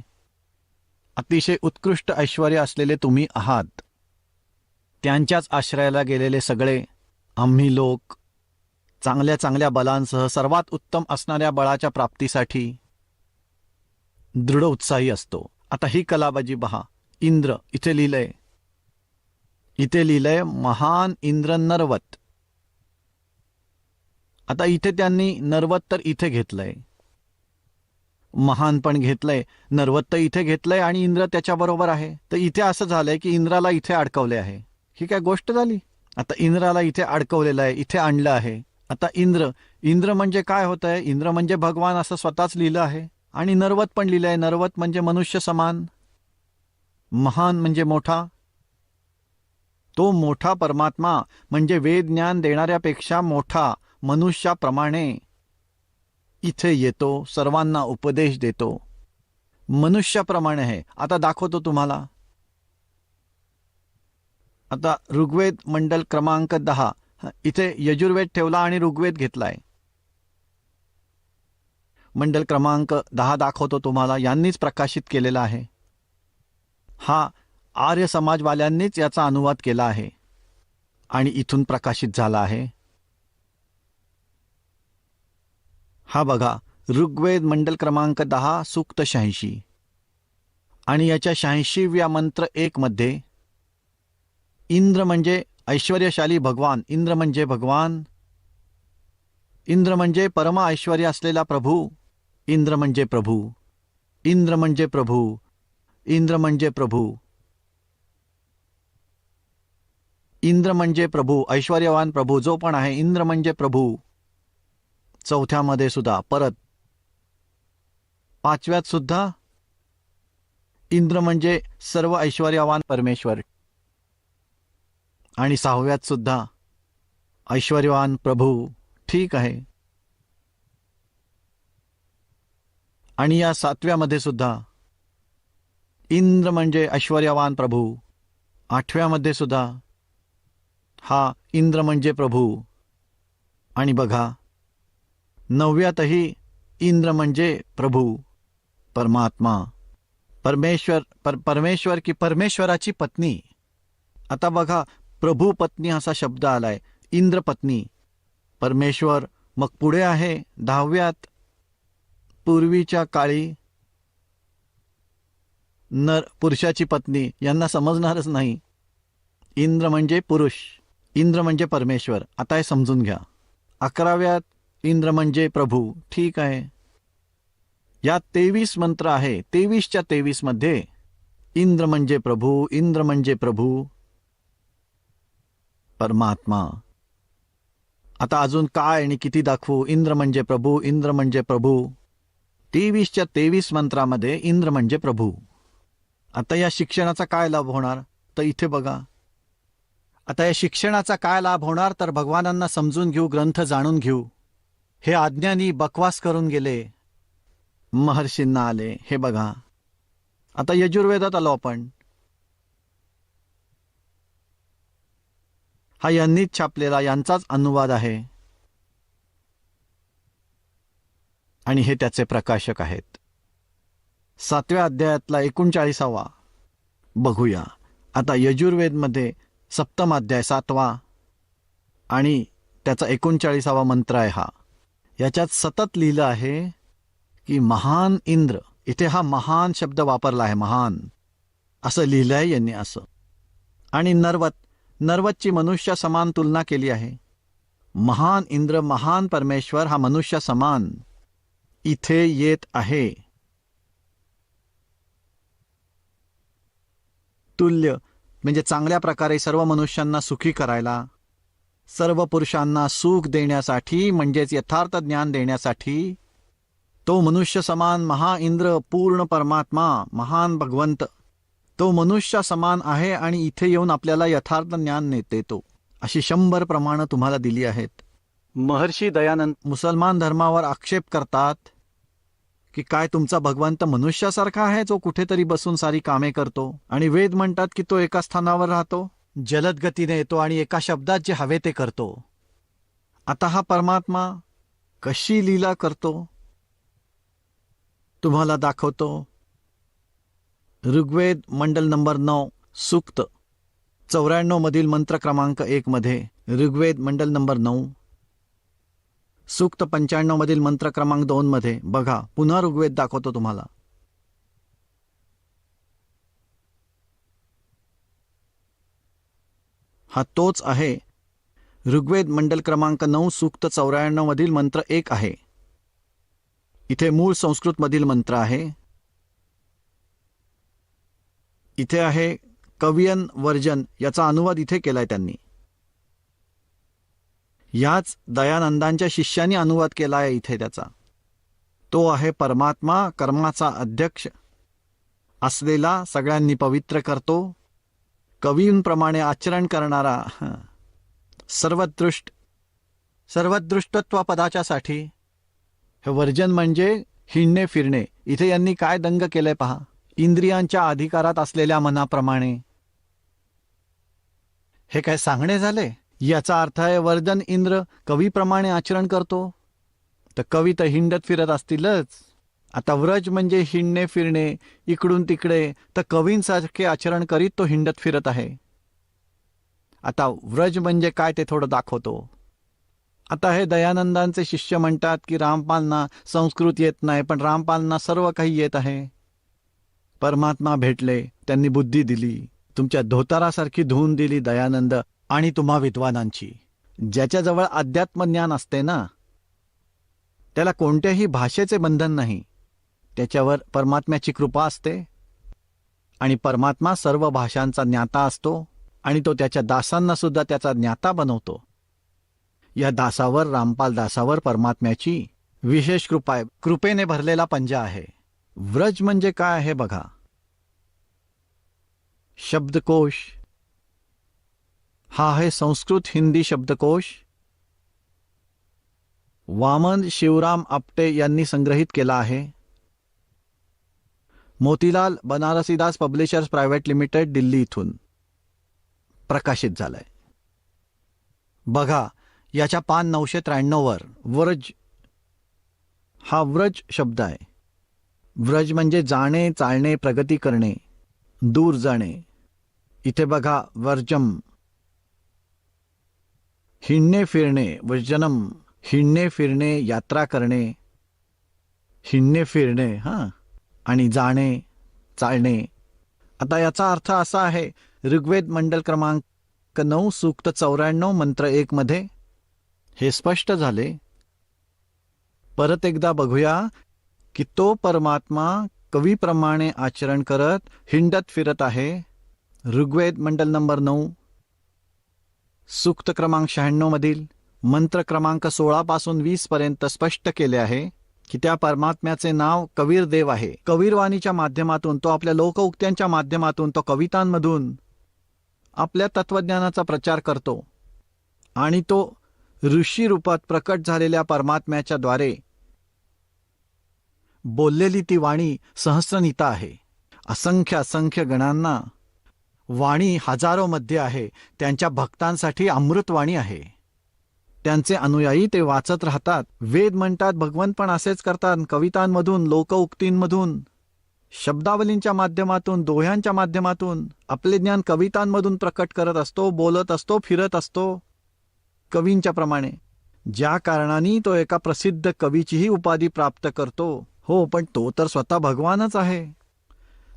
अतिशय उत्कृष्ट ऐश्वर्य असलेले तुम्ही आहात. त्यांच्याच आश्रयाला गेलेले सगळे आम्ही लोक चांगल्या चांगल्या बलांसह सर्वात उत्तम असणाऱ्या बळाच्या प्राप्तीसाठी दृढ उत्साही असतो. आता ही कलाबाजी पहा. इंद्र इथे लिहिलंय महान इंद्र नरवत. आता इथे त्यांनी नरवत तर इथे घेतलंय, महान पण घेतलंय, नरवत तर इथे घेतलंय आणि इंद्र त्याच्याबरोबर आहे. तर इथे असं झालंय की इंद्राला इथे अडकवले आहे. ही काय गोष्ट झाली? आता इंद्राला इथे अडकवलेलं आहे, इथे आणलं आहे. आता इंद्र म्हणजे काय होत आहे? इंद्र म्हणजे भगवान असं स्वतःच लिहिलं आहे. आणि नरवत पण लिहिलंय. नरवत म्हणजे मनुष्य समान, महान म्हणजे मोठा. तो मोठा परमात्मा म्हणजे वेद ज्ञान देणाऱ्यापेक्षा मोठा मनुष्याप्रमाणे इथे येतो, सर्वांना उपदेश देतो. मनुष्याप्रमाणे आहे. आता दाखवतो तुम्हाला. आता ऋग्वेद मंडल क्रमांक 10 इथे यजुर्वेद ठेवला आणि ऋग्वेद घेतलाय. मंडल क्रमांक 10 दाखवतो तुम्हाला. यांनीच प्रकाशित केलेला आहे. हा आर्य समाजवाल्यांनीच याचा अनुवाद केला आहे आणि इथून प्रकाशित झाला आहे. हा बघा, ऋग्वेद मंडल क्रमांक 10 सूक्त 86 आणि याच्या 86व्या मंत्र 1 मध्ये इंद्र म्हणजे ऐश्वर्यशाली भगवान. इंद्र म्हणजे भगवान. इंद्र म्हणजे परम ऐश्वर्य असलेला प्रभू. इंद्र म्हणजे प्रभू. इंद्र म्हणजे प्रभू. इंद्र म्हणजे प्रभू. इंद्र म्हणजे प्रभू, ऐश्वर्यवान प्रभू जो पण आहे, इंद्र म्हणजे प्रभू. चौथ्यामध्ये सुद्धा, परत 5व्यात सुद्धा इंद्र म्हणजे सर्व ऐश्वर्यवान परमेश्वर. आणि 6व्यात सुद्धा ऐश्वर्यवान प्रभू. ठीक आहे. आणि या 7व्यामध्ये सुद्धा इंद्र म्हणजे ऐश्वर्यवान प्रभू. 8व्यामध्ये सुद्धा हा इंद्र म्हणजे प्रभू. आणि बघा 9व्यातही इंद्र म्हणजे प्रभू, परमात्मा, परमेश्वर की परमेश्वराची पत्नी. आता बघा, प्रभू पत्नी असा शब्द आलाय. इंद्र पत्नी, परमेश्वर. मग पुढे आहे 10व्यात, पूर्वीच्या काळी पुरुषाची पत्नी. यांना समजणारच नाही. इंद्र म्हणजे पुरुष, इंद्र म्हणजे परमेश्वर. आता हे समजून घ्या. 11व्यात इंद्र म्हणजे प्रभू. ठीक आहे. या 23 मंत्र आहे. 23च्या 23 मध्ये इंद्र म्हणजे प्रभू, इंद्र म्हणजे प्रभू, परमात्मा. आता अजून काय आणि किती दाखवू? इंद्र म्हणजे प्रभू, इंद्र म्हणजे प्रभू. 23च्या 23 मंत्रामध्ये इंद्र म्हणजे प्रभू. आता या शिक्षणाचा काय लाभ होणार? तर इथे बघा. आता या शिक्षणाचा काय लाभ होणार? तर भगवानांना समजून घेऊ, ग्रंथ जाणून घेऊ. हे अज्ञानी बकवास करून गेले, महर्षींना आले. हे बघा, आता यजुर्वेदात आलो आपण. हा यांनीच छापलेला, यांचाच अनुवाद आहे आणि हे त्याचे प्रकाशक आहेत. 7व्या अध्यायातला 39वा बघूया. आता यजुर्वेदमध्ये 7मा अध्याय 7वा आणि त्याचा 39वा मंत्र आहे हा. याच्यात सतत लिहिलं आहे की महान इंद्र. इथे हा महान शब्द वापरला आहे. महान असं लिहिलं आहे यांनी असं. आणि नरवतची मनुष्य समान तुलना केली आहे. महान इंद्र, महान परमेश्वर हा मनुष्य समान इथे येत आहे. तुल्य म्हणजे चांगल्या प्रकारे सर्व मनुष्यांना सुखी करायला, सर्व पुरुषांना सुख देण्यासाठी, म्हणजेच यथार्थ ज्ञान देण्यासाठी तो मनुष्य समान महा इंद्र, पूर्ण परमात्मा, महान भगवंत तो मनुष्य समान आहे आणि इथे येऊन आपल्याला यथार्थ ज्ञान देतो. अशी 100 प्रमाणं तुम्हाला दिली आहेत. महर्षी दयानंद मुसलमान धर्मावर आक्षेप करतात की काय तुमचा भगवंत मनुष्यासारखा आहे जो कुठेतरी बसून सारी कामे करतो, आणि वेद म्हणतात की तो एका स्थानावर राहतो, जलद गतीने येतो आणि एका शब्दात जे हवे ते करतो. आता हा परमात्मा कशी लीला करतो तुम्हाला दाखवतो. ऋग्वेद मंडल नंबर 9 सूक्त 94 मधील मंत्र क्रमांक 1 मध्ये, ऋग्वेद मंडल नंबर 9 सूक्त 95 मधील मंत्र क्रमांक 2 मध्ये बघा. पुन्हा ऋग्वेद दाखवतो तुम्हाला. हा तोच आहे. ऋग्वेद मंडल क्रमांक 9 सूक्त 94 मधील मंत्र 1 आहे. इथे मूळ संस्कृत मधील मंत्र आहे. इथे आहे कवियन वर्जन, याचा अनुवाद इथे केलाय त्यांनी. याच दयानंदांच्या शिष्यांनी अनुवाद केला आहे इथे त्याचा. तो आहे परमात्मा कर्माचा अध्यक्ष असलेला, सगळ्यांनी पवित्र करतो, कवींप्रमाणे आचरण करणारा, सर्वदृष्टत्व पदाच्यासाठी. हे वर्जन म्हणजे हिंडणे फिरणे. इथे यांनी काय दंग केलंय पहा. इंद्रियांच्या अधिकारात असलेल्या मनाप्रमाणे. हे काय सांगणे झाले. याचा अर्थ आहे वर्धन इंद्र कवीप्रमाणे आचरण करतो, तर कवी तर हिंडत फिरत असतीलच. आता व्रज म्हणजे हिंडणे फिरणे इकडून तिकडे, तर कवींसारखे आचरण करीत तो हिंडत फिरत आहे. आता व्रज म्हणजे काय ते थोडं दाखवतो. आता हे दयानंदांचे शिष्य म्हणतात की रामपालना संस्कृत येत नाही, पण रामपालना सर्व काही येत आहे. परमात्मा भेटले, त्यांनी बुद्धी दिली, तुमच्या धोतारासारखी धुवून दिली दयानंद आणि तुम्हा विद्वानांची. ज्याच्याजवळ अध्यात्मज्ञान असते ना, त्याला कोणत्याही भाषेचे बंधन नाही. त्याच्यावर परमात्म्याची कृपा असते आणि परमात्मा सर्व भाषांचा ज्ञाता असतो आणि तो त्याच्या दासांना सुद्धा त्याचा ज्ञाता बनवतो. या दासावर, रामपाल दासावर परमात्म्याची विशेष कृपा आहे. कृपेने भरलेला पंजा आहे. व्रज म्हणजे काय आहे बघा. शब्दकोश हा आहे संस्कृत हिंदी शब्दकोश. वामन शिवराम आपटे यांनी संग्रहित केला आहे. Motilal Banarsidas publishers private limited Delhi इथून प्रकाशित झालाय. बघा याच्या पान 993 वर व्रज हा व्रज शब्द आहे. व्रज म्हणजे जाणे, चालणे, प्रगती करणे, दूर जाणे. इथे बघा वर्जम हिंडणे फिरणे, वर्जनम हिंडणे फिरणे, यात्रा करणे, हिंडणे फिरणे आणि जाणे, चालणे. आता याचा अर्थ असा आहे. ऋग्वेद मंडल क्रमांक 9 सूक्त 94 मंत्र 1 मध्ये हे स्पष्ट झाले. परत एकदा बघूया की तो परमात्मा कवीप्रमाणे आचरण करत हिंडत फिरत आहे. ऋग्वेद मंडल नंबर 9 सूक्त क्रमांक 96 मधील मंत्र क्रमांक 16 पासून 20 पर्यंत स्पष्ट केले आहे की त्या परमात्म्याचे नाव कबीर देव आहे. कबीरवाणीच्या माध्यमातून, तो आपल्या लोकउक्त्यांच्या माध्यमातून, तो कवितांमधून आपल्या तत्वज्ञानाचा प्रचार करतो आणि तो ऋषी रूपात प्रकट झालेल्या परमात्म्याच्या द्वारे बोललेली ती वाणी सहस्रनीता आहे. असंख्य गणांना वाणी हजारो मध्ये आहे. त्यांच्या भक्तांसाठी अमृतवाणी आहे. त्यांचे अनुयायी ते वाचत राहतात. वेद म्हणतात, भगवंत पण असेच करतात. कवितांमधून, लोकउक्तींमधून, शब्दावलींच्या माध्यमातून, दोह्यांच्या माध्यमातून आपले ज्ञान कवितांमधून प्रकट करत असतो, बोलत असतो, फिरत असतो कवींच्या प्रमाणे. ज्या कारणाने तो एका प्रसिद्ध कवीचीही उपाधी प्राप्त करतो. हो, पण तो तर स्वतः भगवानच आहे.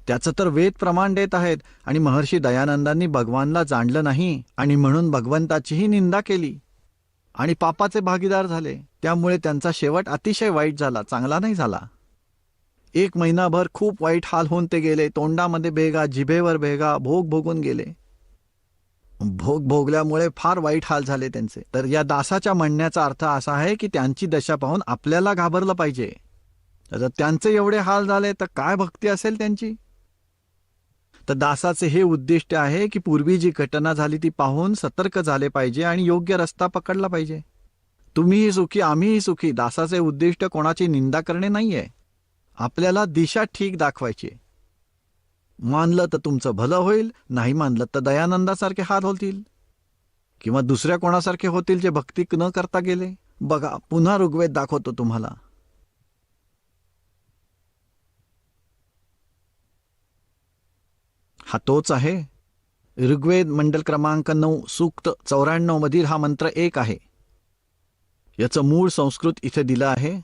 त्याचं तर वेद प्रमाण देत आहेत. आणि महर्षी दयानंदांनी भगवानला जाणलं नाही आणि म्हणून भगवंताचीही निंदा केली आणि पापाचे भागीदार झाले. त्यामुळे त्यांचा शेवट अतिशय वाईट झाला, चांगला नाही झाला. 1 महिनाभर खूप वाईट हाल होऊन ते गेले. तोंडामध्ये भेगा, जिभेवर भेगा, भोग भोगून गेले. भोग भोगल्यामुळे फार वाईट हाल झाले त्यांचे. तर या दासाच्या म्हणण्याचा अर्थ असा आहे की त्यांची दशा पाहून आपल्याला घाबरलं पाहिजे. जर त्यांचे एवढे हाल झाले तर काय भक्ती असेल त्यांची. तर दासाचे हे उद्दिष्ट आहे की पूर्वी जी घटना झाली ती पाहून सतर्क झाले पाहिजे आणि योग्य रस्ता पकडला पाहिजे. तुम्हीही सुखी आम्हीही सुखी. दासाचे उद्दिष्ट कोणाची निंदा करणे नाहीये. आपल्याला दिशा ठीक दाखवायची. मानलं तर तुमचं भलं होईल, नाही मानलं तर दयानंदासारखे हाल होतील किंवा दुसऱ्या कोणासारखे होतील जे भक्ती न करता गेले. बघा, पुन्हा ऋग्वेद दाखवतो तुम्हाला. हा तोच आहे. ऋग्वेद मंडल क्रमांक 9 सूक्त 94 मधील हा मंत्र 1 आहे. याचं मूळ संस्कृत इथे दिलं आहे.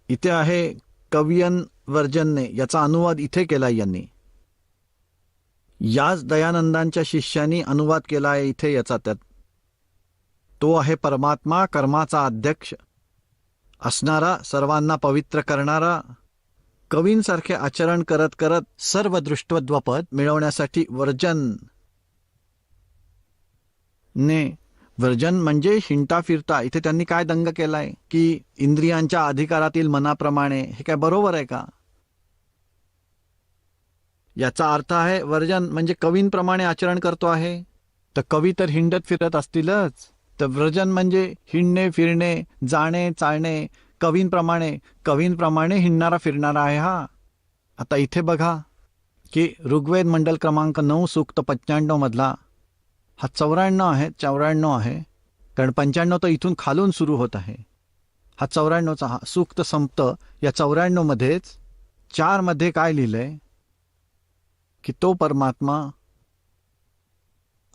इथे आहे कवियन वर्जनने याचा अनुवाद इथे केलाय यांनी. याच दयानंदांच्या शिष्यांनी अनुवाद केला आहे इथे याचा. त्यात तो आहे परमात्मा, कर्माचा अध्यक्ष असणारा, सर्वांना पवित्र करणारा, कवींसारखे आचरण करत करत सर्व दृष्टत्वपद मिळवण्यासाठी वर्जन ने. वर्जन म्हणजे हिंडता फिरता. इथे त्यांनी काय दंग केलाय की इंद्रियांच्या अधिकारातील मनाप्रमाणे. हे काय बरोबर आहे का? याचा अर्थ आहे वर्जन म्हणजे कवींप्रमाणे आचरण करतो आहे. तर कवी तर हिंडत फिरत असतीलच. तर व्रजन म्हणजे हिंडणे फिरणे, जाणे चालणे, कवींप्रमाणे हिंडणारा फिरणारा आहे हा. आता इथे बघा की ऋग्वेद मंडल क्रमांक 9 सूक्त 95 मधला हा 94 आहे. कारण 95 तर इथून खालून सुरू होत आहे. हा 94चा हा सूक्त संपतं. या 94 मध्येच 4 मध्ये काय लिहिलंय की तो परमात्मा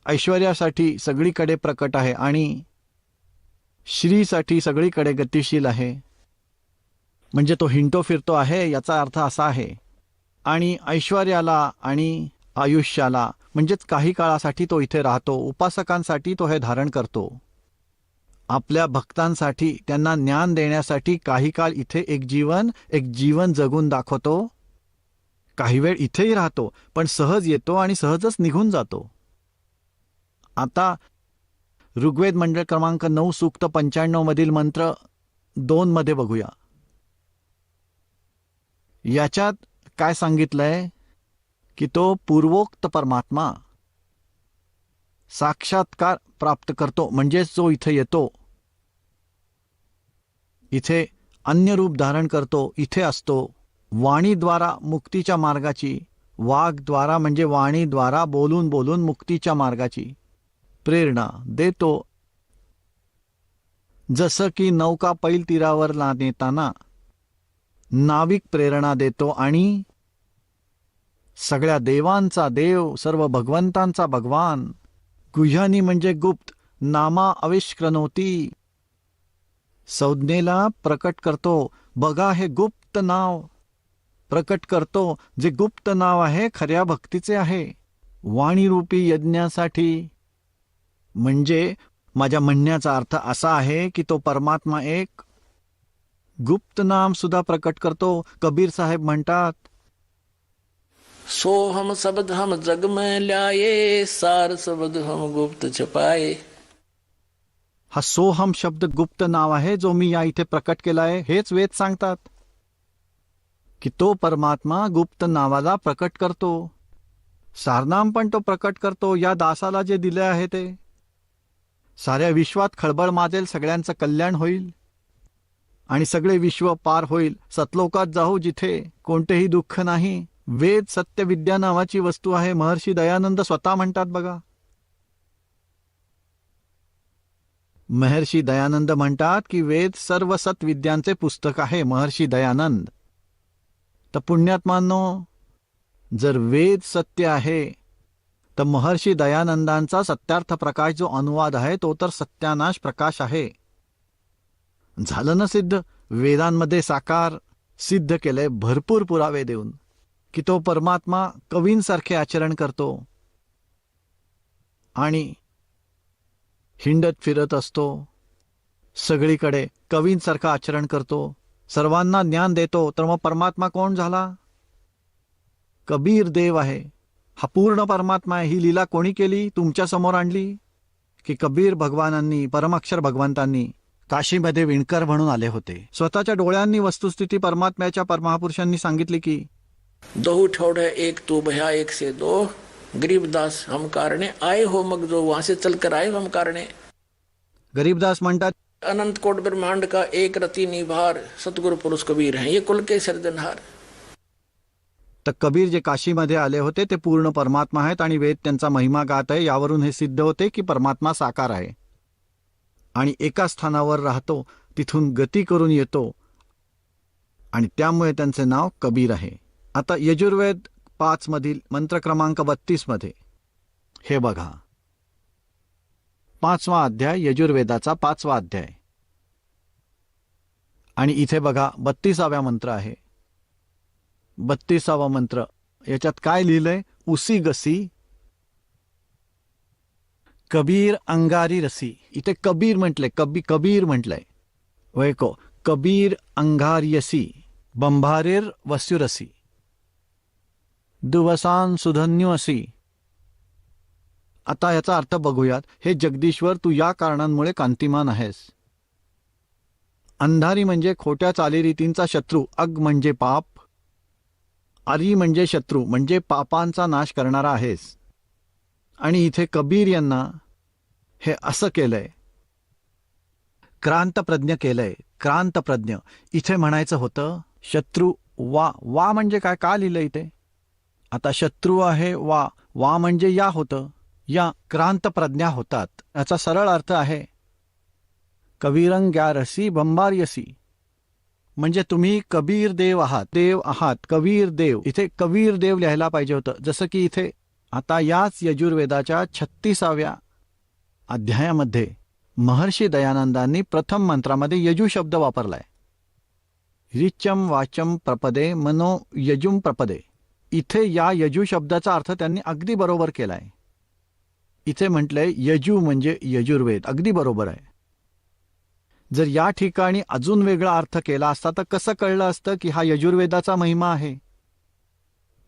ऐश्वर्यासाठी सगळीकडे प्रकट आहे आणि श्रीसाठी सगळीकडे गतिशील आहे. म्हणजे तो हिंडतो फिरतो आहे याचा अर्थ असा आहे. आणि ऐश्वर्याला आणि आयुष्याला म्हणजेच काही काळासाठी तो इथे राहतो. उपासकांसाठी तो हे धारण करतो. आपल्या भक्तांसाठी त्यांना ज्ञान देण्यासाठी काही काळ इथे एक जीवन जगून दाखवतो. काही वेळ इथेही राहतो, पण सहज येतो आणि सहजच निघून जातो. आता ऋग्वेद मंडळ क्रमांक 9 सूक्त 95 मधील मंत्र 2 मध्ये बघूया. याच्यात काय सांगितलंय की तो पूर्वोक्त परमात्मा साक्षात्कार प्राप्त करतो. म्हणजेच जो इथे येतो, इथे अन्य रूप धारण करतो, इथे असतो. वाणीद्वारा मुक्तीच्या मार्गाची, वाग्द्वारा म्हणजे वाणीद्वारा बोलून बोलून मुक्तीच्या मार्गाची प्रेरणा देतो. जसं की नौका पैल तीरावर नेताना नाविक प्रेरणा देतो आणि सगळ्या देवांचा देव, सर्व भगवंतांचा भगवान, गुह्यानी म्हणजे गुप्त, नामा आविष्कृनोती, संज्ञेला प्रकट करतो. बघा, हे गुप्त नाव प्रकट करतो. जे गुप्त नाव आहे खऱ्या भक्तीचे आहे. वाणीरूपी यज्ञासाठी. म्हणजे माझ्या म्हणण्याचा अर्थ असा आहे की तो परमात्मा एक गुप्त नाम सुद्धा प्रकट करतो. कबीर साहेब म्हणतात, सो हम शब्द हम जग में ल्याए, सार शब्द हम गुप्त छपाए. हा सोहम शब्द गुप्त नाव आहे जो मी या इथे प्रकट केला आहे. हेच वेद सांगतात की तो परमात्मा गुप्त नावाला प्रकट करतो. सारनाम पण तो प्रकट करतो. या दासाला जे दिले आहे ते साऱ्या विश्वात खळबळ माजेल, सगळ्यांचं कल्याण होईल आणि सगळे विश्व पार होईल. सतलोकात जाऊ जिथे कोणतेही दुःख नाही. वेद सत्य विद्या नावाची वस्तू आहे. महर्षी दयानंद स्वतः म्हणतात बघा. महर्षी दयानंद म्हणतात की वेद सर्व सत्विद्यांचे पुस्तक आहे. महर्षी दयानंद. तर पुण्यात्मांनो, जर वेद सत्य आहे तर महर्षी दयानंदांचा सत्यार्थ प्रकाश जो अनुवाद आहे तो तर सत्यानाश प्रकाश आहे. झालं ना सिद्ध. वेदांमध्ये साकार सिद्ध केलंय भरपूर पुरावे देऊन की तो परमात्मा कवींसारखे आचरण करतो आणि हिंडत फिरत असतो. सगळीकडे कवींसारखं आचरण करतो. सर्वांना ज्ञान देतो. तर मग परमात्मा कोण झाला? कबीर देव आहे. हा पूर्ण परमात्मा आहे. ही लीला कोणी केली? तुमच्या समोर आणली की कबीर भगवानांनी, परमाक्षर भगवंतांनी काशीमध्ये विणकर म्हणून आले होते. स्वतःच्या डोळ्यांनी वस्तुस्थिती परमात्म्याच्या परमहापुरुषांनी सांगितली की दो ठोड़ है एक तू भया एक से दो, गरीबदास हम कारणे आए हो मग जो, वहां से चलकर आए हो हम कारणे। गरीबदास म्हणतात, अनंत कोट ब्रह्मांड का एक रति निभार, सतगुरु पुरुष कबीर हैं ये कुल के सर्जनहार। तर कबीर जे काशीमध्ये आले होते ते पूर्ण परमात्मा आहेत आणि वेद त्यांचा महिमा गात आहे. यावरून हे सिद्ध होते की परमात्मा साकार आहे आणि एका स्थानावर राहतो, तिथून गती करून येतो आणि त्यामुळे त्यांचे नाव कबीर आहे. आता यजुर्वेद 5 मधील मंत्र क्रमांक 32 मध्ये हे बघा, 5वा अध्याय, यजुर्वेदाचा 5वा अध्याय, आणि इथे बघा 32वा मंत्र आहे. 32वा मंत्र, याच्यात काय लिहिलंय? उसी गसी कबीर अंगारी रसी. इथे कबीर म्हटलंय, कबीर म्हटलंय. वैको कबीर अंगार्यसी बंभारेर वस्युरसी दुवसान सुधन्यू असी. आता याचा अर्थ बघूयात. हे जगदीश्वर, तू या कारणांमुळे कांतिमान आहेस. अंधारी म्हणजे खोट्या चालीरीतींचा शत्रू, अग म्हणजे पाप, आरी म्हणजे शत्रू म्हणजे पापांचा नाश करणारा आहेस. आणि इथे कबीर यांना हे असं केलंय, क्रांतप्रज्ञ केलंय. क्रांतप्रज्ञ इथे म्हणायचं होतं शत्रू. वा म्हणजे काय? का लिहिलं इथे? आता शत्रू आहे वा म्हणजे या होतं. या क्रांतप्रज्ञा होतात. याचा सरळ अर्थ आहे कबीरंग्यारसी बंबार्यसी, म्हणजे तुम्ही कबीर देव आहात, कबीर देव. इथे कबीर देव लिहायला पाहिजे होतं, जसं की इथे आता याच यजुर्वेदाच्या 36व्या अध्यायामध्ये महर्षी दयानंदांनी प्रथम मंत्रामध्ये यजू शब्द वापरलाय. रिचम वाचम प्रपदे मनो यजुम प्रपदे. इथे या यजू शब्दाचा अर्थ त्यांनी अगदी बरोबर केलाय. इथे म्हटलंय यजू म्हणजे यजुर्वेद, अगदी बरोबर आहे. जर या ठिकाणी अजून वेगळा अर्थ केला असता तर कसं कळलं असतं की हा यजुर्वेदाचा महिमा आहे?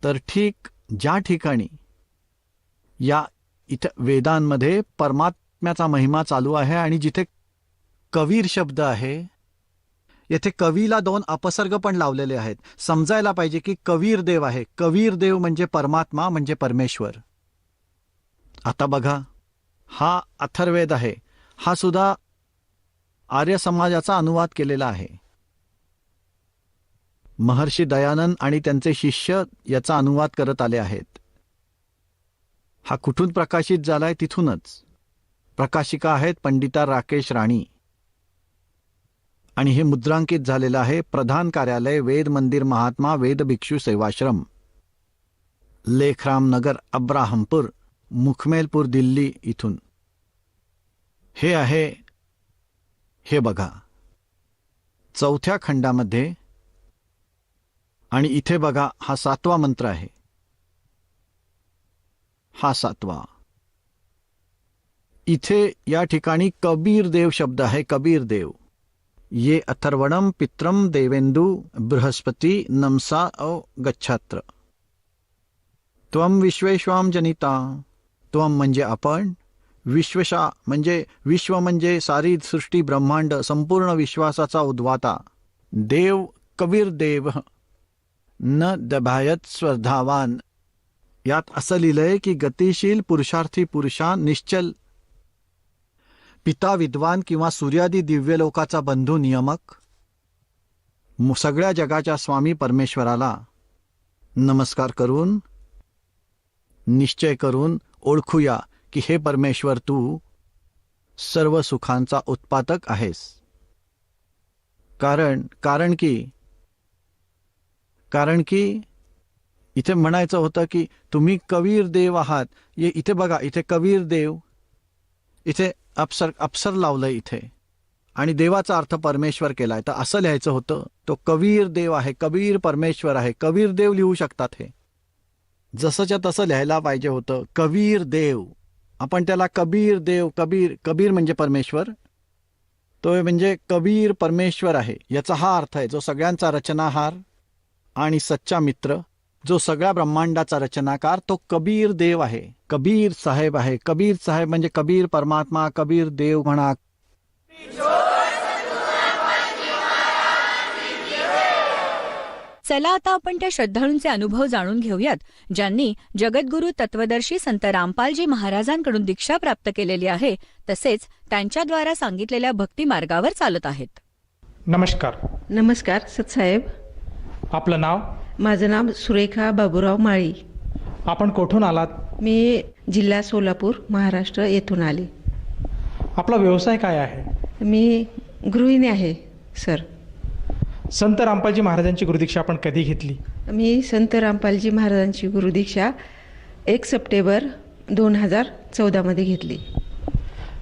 तर ठीक ज्या ठिकाणी या इथे वेदांमध्ये परमात्म्याचा महिमा चालू आहे आणि जिथे कबीर शब्द आहे, येथे कवीला 2 अपसर्ग पण लावलेले आहेत. समजायला पाहिजे की कबीर देव आहे. कबीर देव म्हणजे परमात्मा, म्हणजे परमेश्वर. आता बघा, हा अथर्ववेद आहे, हा सुद्धा आर्य समाजाचा अनुवाद केलेला आहे. महर्षी दयानंद आणि त्यांचे शिष्य याचा अनुवाद करत आले आहेत. हा कुठून प्रकाशित झालाय? तिथूनच. प्रकाशिका आहेत पंडिता राकेश राणी आणि हे मुद्रांकित झालेलं आहे. प्रधान कार्यालय वेद मंदिर महात्मा वेद भिक्षू सेवाश्रम, लेखराम नगर, अब्राहमपूर, मुखमेलपूर, दिल्ली इथून. हे आहे, हे बघा 4थ्या खंडामध्ये. आणि इथे बघा हा 7वा मंत्र आहे. हा 7वा. इथे या ठिकाणी कबीर देव शब्द आहे. कबीर देव. ये अथर्वणम पित्रम देवेंदु बृहस्पती नमसा औ गच्छात्र. त्वम विश्वेश्वाम जनिता. त्वम म्हणजे आपण, विश्वशा म्हणजे विश्व म्हणजे सारी सृष्टी ब्रह्मांड संपूर्ण विश्वासाचा उद्वाता. देव कबीर देव न दभायत स्वर्धावान. यात असं लिहिलंय की गतिशील पुरुषार्थी पुरुषा, निश्चल पिता विद्वान किंवा सूर्यादी दिव्यलोकाचा बंधू नियमक, सगळ्या जगाच्या स्वामी परमेश्वराला नमस्कार करून निश्चय करून ओळखूया की हे परमेश्वर तू सर्व सुखांचा उत्पादक आहेस. कारण की इथे म्हणायचं होतं की तुम्ही कबीर देव आहात. इथे बघा, इथे कबीर देव, इथे अप्सर लावलंय इथे आणि देवाचा अर्थ परमेश्वर केलाय. तर असं लिहायचं होतं तो कबीर देव आहे, कबीर परमेश्वर आहे. कबीर देव लिहू शकतात. हे जसंच्या तसं लिहायला पाहिजे होतं. कबीर देव, आपण त्याला कबीर देव, कबीर म्हणजे परमेश्वर, तो म्हणजे कबीर परमेश्वर आहे याचा हा अर्थ आहे. जो सगळ्यांचा रचनाहार आणि सच्चा मित्र, जो सगळ्या ब्रह्मांडाचा रचनाकार, तो कबीर देव आहे, कबीर साहेब आहे. कबीर साहेब म्हणजे कबीर परमात्मा, कबीर देव म्हणा. चला आता आपण त्या श्रद्धाळूंचे अनुभव जाणून घेऊयात, ज्यांनी जगद्गुरू तत्वदर्शी संत रामपालजी महाराजांकडून दीक्षा प्राप्त केलेली आहे, तसेच त्यांच्याद्वारा सांगितलेल्या भक्ती मार्गावर चालत आहेत. नमस्कार. नमस्कार सतसाहेब. आपलं नाव? माझं नाव सुरेखा बाबूराव माळी. आपण कोठून आलात? मी जिल्हा सोलापूर, महाराष्ट्र येथून आले. आपला व्यवसाय काय आहे? मी गृहिणी आहे सर. संत रामपालजी महाराजांची गुरुदीक्षा आपण कधी घेतली? मी संत रामपालजी महाराजांची गुरुदीक्षा 1 सप्टेंबर 2014 मध्ये घेतली.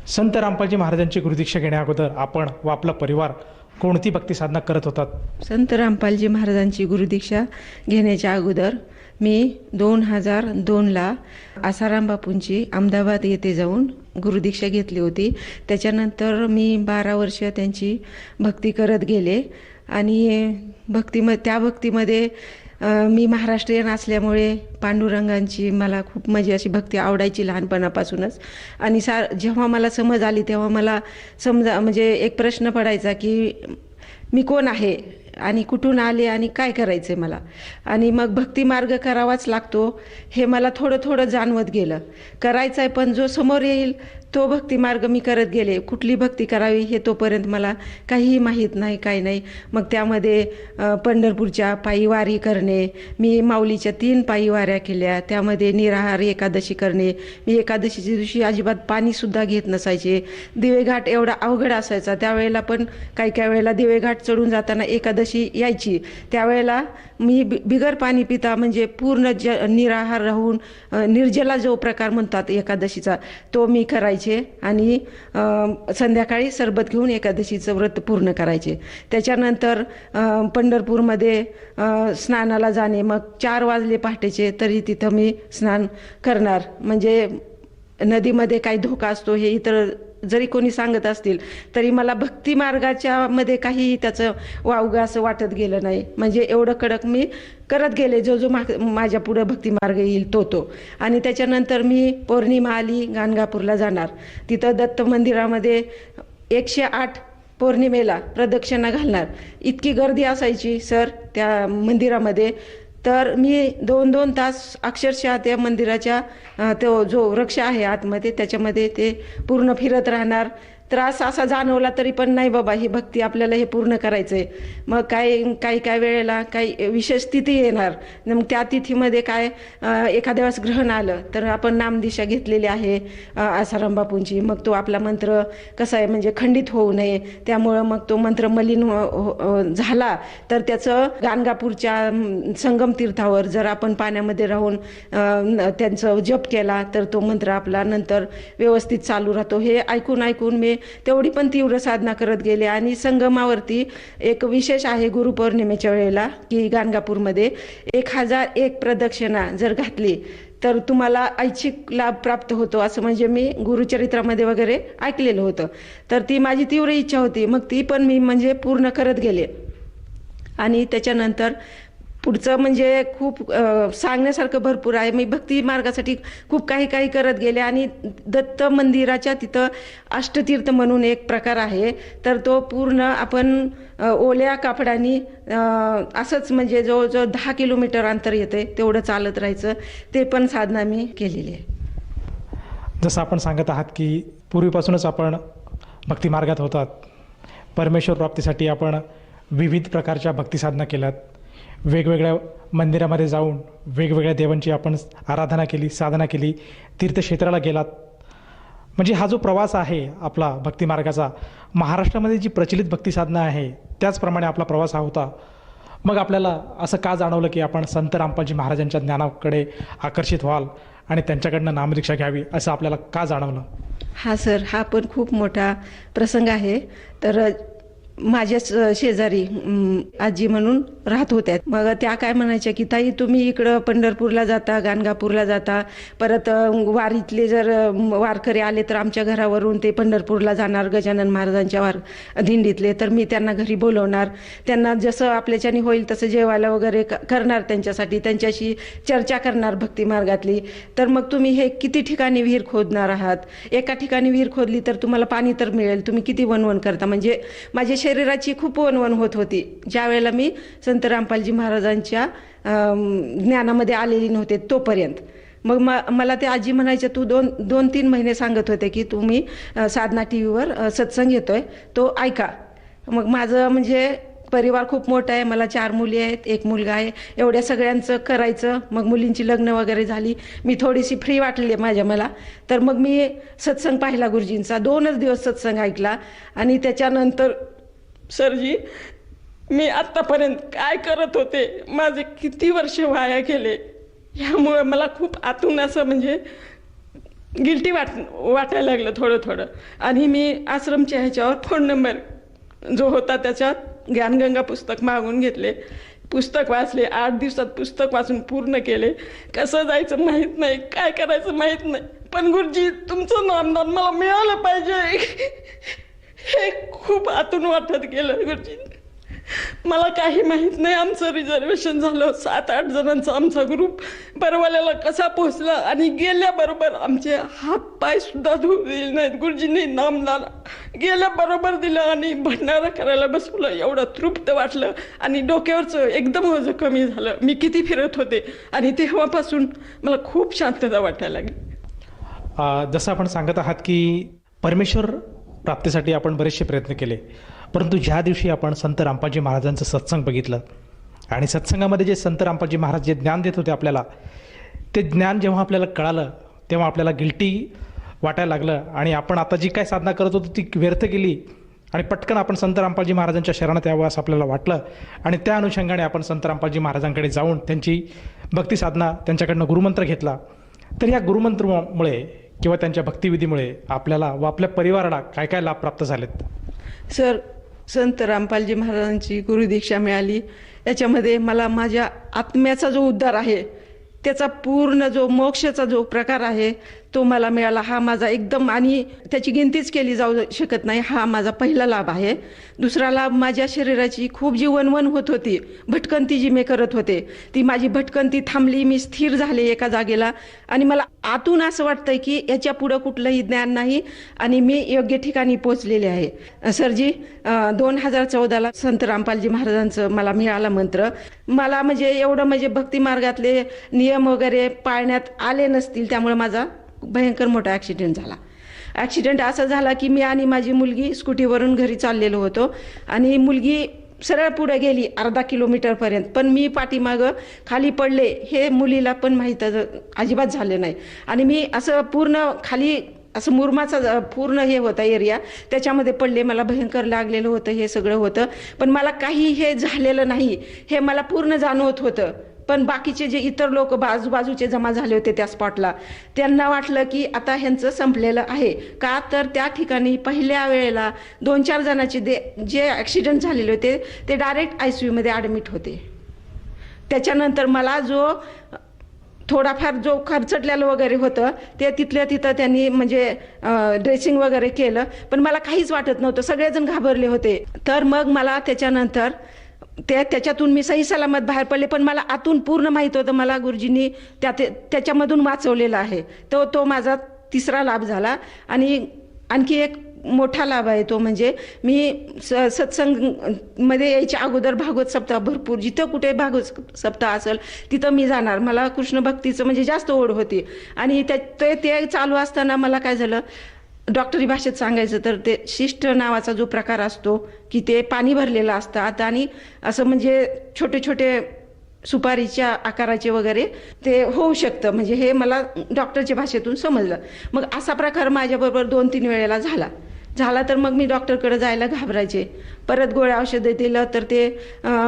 संत रामपालजी महाराजांची गुरुदीक्षा घेण्याअगोदर आपण व आपला परिवार कोणती भक्ती साधना करत होतात? संत रामपालजी महाराजांची गुरुदीक्षा घेण्याच्या अगोदर मी 2002ला आसाराम बापूंची अहमदाबाद येथे जाऊन गुरुदीक्षा घेतली होती. त्याच्यानंतर मी 12 वर्ष त्यांची भक्ती करत गेले आणि त्या भक्तीमध्ये मी महाराष्ट्रीयन असल्यामुळे पांडुरंगांची मला खूप म्हणजे अशी भक्ती आवडायची लहानपणापासूनच. आणि जेव्हा मला समज आली तेव्हा मला म्हणजे एक प्रश्न पडायचा की मी कोण आहे आणि कुठून आले आणि काय करायचं आहे मला. आणि मग भक्ती मार्ग करावाच लागतो हे मला थोडं थोडं जाणवत गेलं. करायचं आहे पण जो समोर येईल तो भक्ती मार्ग मी करत गेले. कुठली भक्ती करावी हे तोपर्यंत मला काहीही माहीत नाही, काही नाही. मग त्यामध्ये पंढरपूरच्या पायी वारी करणे, मी माऊलीच्या 3 पायी वाऱ्या केल्या. त्यामध्ये निराहार एकादशी करणे. मी एकादशीच्या दिवशी अजिबात पाणीसुद्धा घेत नसायचे. दिवेघाट एवढा अवघड असायचा त्यावेळेला, पण काही वेळेला दिवेघाट चढून जाताना एकादशी यायची त्यावेळेला मी बिगर पाणी पिता म्हणजे पूर्ण निराहार राहून निर्जला जो प्रकार म्हणतात एकादशीचा तो मी करायचे आणि संध्याकाळी सरबत घेऊन एकादशीचं व्रत पूर्ण करायचे. त्याच्यानंतर पंढरपूरमध्ये स्नानाला जाणे. मग 4 वाजले पहाटेचे तरी तिथं मी स्नान करणार. म्हणजे नदीमध्ये काही धोका असतो हे इतर जरी कोणी सांगत असतील तरी मला भक्ती मार्गाच्या मध्ये काही त्याचं वावगं असं वाटत गेलं नाही. म्हणजे एवढं कडक मी करत गेले जो माझ्या पुढं भक्ती मार्ग येईल तो. आणि त्याच्यानंतर मी पौर्णिमा आली गाणगापूरला जाणार. तिथं दत्त मंदिरामध्ये 108 पौर्णिमेला प्रदक्षिणा घालणार. इतकी गर्दी असायची सर त्या मंदिरामध्ये. तर मी 2-2 तास अक्षरशः त्या मंदिराच्या तो जो वृक्ष आहे आतमध्ये त्याच्यामध्ये ते पूर्ण फिरत राहणार. त्रास असा जाणवला तरी पण नाही बाबा ही भक्ती आपल्याला हे पूर्ण करायचं आहे. मग काही वेळेला काही विशेष तिथी येणार. मग त्या तिथीमध्ये एखाद्या वेळेस ग्रहण आलं तर आपण नामदिशा घेतलेली आहे आसाराम बापूंची. मग तो आपला मंत्र कसा आहे म्हणजे खंडित होऊ नये त्यामुळं मग तो मंत्र मलिन झाला तर त्याचं गाणगापूरच्या संगम तीर्थावर जर आपण पाण्यामध्ये राहून त्यांचं जप केला तर तो मंत्र आपला नंतर व्यवस्थित चालू राहतो. हे ऐकून मी तेवढी पण तीव्र साधना करत गेले. आणि संगमावरती एक विशेष आहे गुरुपौर्णिमेच्या वेळेला की गाणगापूरमध्ये 1001 प्रदक्षिणा जर घातली तर तुम्हाला ऐच्छिक लाभ प्राप्त होतो असं म्हणजे मी गुरुचरित्रामध्ये वगैरे ऐकलेलं होतं. तर ती माझी तीव्र इच्छा होती. मग ती पण मी म्हणजे पूर्ण करत गेले. आणि त्याच्यानंतर पुढचं म्हणजे खूप सांगण्यासारखं भरपूर आहे. मी भक्ती मार्गासाठी खूप काही करत गेले. आणि दत्त मंदिराच्या तिथं अष्टतीर्थ म्हणून एक प्रकार आहे तर तो पूर्ण आपण ओल्या कापडाने असंच म्हणजे जवळजवळ 10 किलोमीटर अंतर येते तेवढं चालत राहायचं. ते पण साधना मी केलेली आहे. जसं आपण सांगत आहात की पूर्वीपासूनच आपण भक्ती मार्गात होतात. परमेश्वर प्राप्तीसाठी आपण विविध प्रकारच्या भक्ती साधना केल्यात. वेगवेगळ्या मंदिरामध्ये जाऊन वेगवेगळ्या देवांची आपण आराधना केली, साधना केली, तीर्थक्षेत्राला गेलात. म्हणजे हा जो प्रवास आहे आपला भक्ती मार्गाचा, महाराष्ट्रामध्ये जी प्रचलित भक्ती साधना आहे त्याचप्रमाणे आपला प्रवास हा होता. मग आपल्याला असं का जाणवलं की आपण संत रामपालजी महाराजांच्या ज्ञानाकडे आकर्षित व्हाल आणि त्यांच्याकडनं नामदीक्षा घ्यावी असं आपल्याला का जाणवलं? हा सर, हा पण खूप मोठा प्रसंग आहे. तर माझ्याच शेजारी आजी म्हणून राहत होत्या. मग त्या काय म्हणायच्या की ताई तुम्ही इकडं पंढरपूरला जाता, गाणगापूरला जाता, परत वारीतले जर वारकरी आले तर आमच्या घरावरून ते पंढरपूरला जाणार गजानन महाराजांच्या दिंडीतले. तर मी त्यांना घरी बोलवणार, त्यांना जसं आपल्याच्याने होईल तसं जेवायला वगैरे करणार, त्यांच्यासाठी त्यांच्याशी चर्चा करणार भक्ती मार्गातली. तर मग तुम्ही हे किती ठिकाणी विहीर खोदणार आहात, एका ठिकाणी विहीर खोदली तर तुम्हाला पाणी तर मिळेल, तुम्ही किती वणवण करता. म्हणजे माझे शरीराची खूप वणवण होत होती. ज्या वेळेला मी संत रामपालजी महाराजांच्या ज्ञानामध्ये आलेली नव्हते तोपर्यंत. मग मला ते आजी म्हणायच्या, तू 2-3 महिने सांगत होते की तुम्ही साधना TV वर सत्संग येतोय, तो ऐका. मग माझं म्हणजे परिवार खूप मोठा आहे, मला 4 मुली आहेत, 1 मुलगा आहे. एवढ्या सगळ्यांचं करायचं. मग मुलींची लग्न वगैरे झाली, मी थोडीशी फ्री वाटली मला. तर मग मी सत्संग पाहिला गुरुजींचा. 2च दिवस सत्संग ऐकला. आणि त्याच्यानंतर सरजी, मी आत्तापर्यंत काय करत होते, माझे किती वर्ष वाया गेले, ह्यामुळे मला खूप आतून असं म्हणजे गिल्टी वाटायला लागलं थोडं. आणि मी आश्रमच्या ह्याच्यावर फोन नंबर जो होता त्याच्यात ज्ञानगंगा पुस्तक मागून घेतले, पुस्तक वाचले. 8 दिवसात पुस्तक वाचून पूर्ण केले. कसं जायचं माहीत नाही, काय करायचं माहीत नाही, पण गुरुजी तुमचं नामदान मला मिळालं पाहिजे हे खूप आतून वाटत गेलं. गुरुजी, मला काही माहीत नाही. आमचं रिझर्वेशन झालं, 7-8 जणांचा आमचा ग्रुप परवाल्याला कसा पोहोचला, आणि गेल्याबरोबर आमचे हात पाय सुद्धा धुवू दिले नाहीत. गुरुजींनी नामदान गेल्याबरोबर दिलं आणि भंडारा करायला बसवलं. एवढं तृप्त वाटलं आणि डोक्यावरचं एकदम वजन कमी झालं. मी किती फिरत होते आणि तेव्हापासून मला खूप शांतता वाटायला लागली. जसं आपण सांगत आहात की परमेश्वर प्राप्तीसाठी आपण बरेचसे प्रयत्न केले, परंतु ज्या दिवशी आपण संत रामपालजी महाराजांचं सत्संग बघितलं आणि सत्संगामध्ये जे संत रामपालजी महाराज जे ज्ञान देत होते आपल्याला, ते ज्ञान जेव्हा आपल्याला कळालं तेव्हा आपल्याला गिल्टी वाटायला लागलं. आणि आपण आता जी काय साधना करत होतो ती व्यर्थ केली आणि पटकन आपण संत रामपालजी महाराजांच्या शरणात यावं असं आपल्याला वाटलं. आणि त्या अनुषंगाने आपण संत रामपालजी महाराजांकडे जाऊन त्यांची भक्ती साधना, त्यांच्याकडनं गुरुमंत्र घेतला. तर या गुरुमंत्रामुळे किंवा त्यांच्या भक्तिविधीमुळे आपल्याला व आपल्या परिवाराला काय काय लाभ प्राप्त झालेत? सर, संत रामपालजी महाराजांची गुरुदीक्षा मिळाली, याच्यामध्ये मला माझ्या आत्म्याचा जो उद्धार आहे, त्याचा पूर्ण जो मोक्षाचा जो प्रकार आहे तो मला मिळाला. हा माझा एकदम, आणि त्याची गिनतीच केली जाऊ शकत नाही, हा माझा पहिला लाभ आहे. दुसरा लाभ, माझ्या शरीराची खूप जी वणवण होत होती, भटकंती जी मी करत होते, ती माझी भटकंती थांबली. मी स्थिर झाले एका जागेला आणि मला आतून असं वाटतंय की याच्या पुढं कुठलंही ज्ञान नाही आणि मी योग्य ठिकाणी पोचलेले आहे. सरजी, 2014ला संत रामपालजी महाराजांचं मला मिळाला मंत्र. मला म्हणजे एवढं म्हणजे भक्ती मार्गातले नियम वगैरे पाळण्यात आले नसतील, त्यामुळे माझा भयंकर मोठा ॲक्सिडेंट झाला. ॲक्सिडेंट असा झाला की मी आणि माझी मुलगी स्कूटीवरून घरी चाललेलो होतो आणि मुलगी सरळ पुढे गेली 1/2 किलोमीटरपर्यंत, पण मी पाठीमागं खाली पडले. हे मुलीला पण माहीत अजिबात झालं नाही. आणि मी असं पूर्ण खाली असं मुरमाचा पूर्ण हे होता एरिया, त्याच्यामध्ये पडले. मला भयंकर लागलेलं होतं, हे सगळं होतं, पण मला काही हे झालेलं नाही हे मला पूर्ण जाणवत होतं. पण बाकीचे जे इतर लोक बाजूबाजूचे जमा झाले होते त्या स्पॉटला, त्यांना वाटलं की आता ह्यांचं संपलेलं आहे. का तर त्या ठिकाणी पहिल्या वेळेला 2-4 जणांचे जे ॲक्सिडेंट झालेले होते ते डायरेक्ट ICUमध्ये ॲडमिट होते. त्याच्यानंतर मला जो थोडाफार जो खर्चटलेलं वगैरे होतं ते तिथल्या तिथं त्यांनी म्हणजे ड्रेसिंग वगैरे केलं, पण मला काहीच वाटत नव्हतं. सगळेजण घाबरले होते. तर मग मला त्याच्यानंतर त्याच्यातून मी सही सलामत बाहेर पडले, पण मला आतून पूर्ण माहीत होतं मला गुरुजींनी त्याच्यामधून वाचवलेलं आहे. तो माझा तिसरा लाभ झाला. आणि आणखी एक मोठा लाभ आहे तो म्हणजे मी सत्संगमध्ये यायच्या अगोदर भागवत सप्ताह भरपूर, जिथं कुठे भागवत सप्ताह असेल तिथं मी जाणार. मला कृष्ण भक्तीचं म्हणजे जास्त ओढ होती. आणि ते चालू असताना मला काय झालं, डॉक्टरी भाषेत सांगायचं तर ते शिष्ट नावाचा जो प्रकार असतो की ते पाणी भरलेलं असतात आणि असं म्हणजे छोटे छोटे सुपारीच्या आकाराचे वगैरे ते होऊ शकतं, म्हणजे हे मला डॉक्टरच्या भाषेतून समजलं. मग असा प्रकार माझ्याबरोबर 2-3 वेळेला झाला तर मग मी डॉक्टरकडे जायला घाबरायचे. परत गोळ्या औषधं दिलं तर ते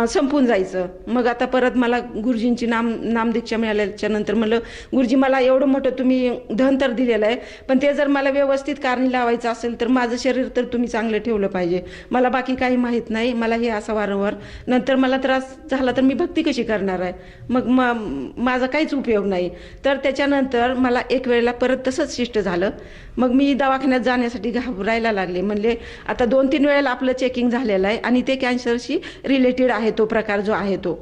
संपून जायचं. मग आता परत मला गुरुजींची नामदीक्षा मिळाल्याच्या नंतर म्हणलं, गुरुजी मला एवढं मोठं तुम्ही धन तर दिलेलं आहे, पण ते जर मला व्यवस्थित कारणी लावायचं असेल तर माझं शरीर तर तुम्ही चांगलं ठेवलं पाहिजे. मला बाकी काही माहीत नाही, मला हे असं वारंवार नंतर मला त्रास झाला तर मी भक्ती कशी करणार आहे, मग माझा काहीच उपयोग नाही. तर त्याच्यानंतर मला एक वेळेला परत तसंच शिष्ट झालं. मग मी दवाखान्यात जाण्यासाठी घाबरायला लागले. म्हणले आता 2-3 वेळेला आपलं चेकिंग झालेलं आहे आणि ते कॅन्सरशी रिलेटेड आहे तो प्रकार जो आहे तो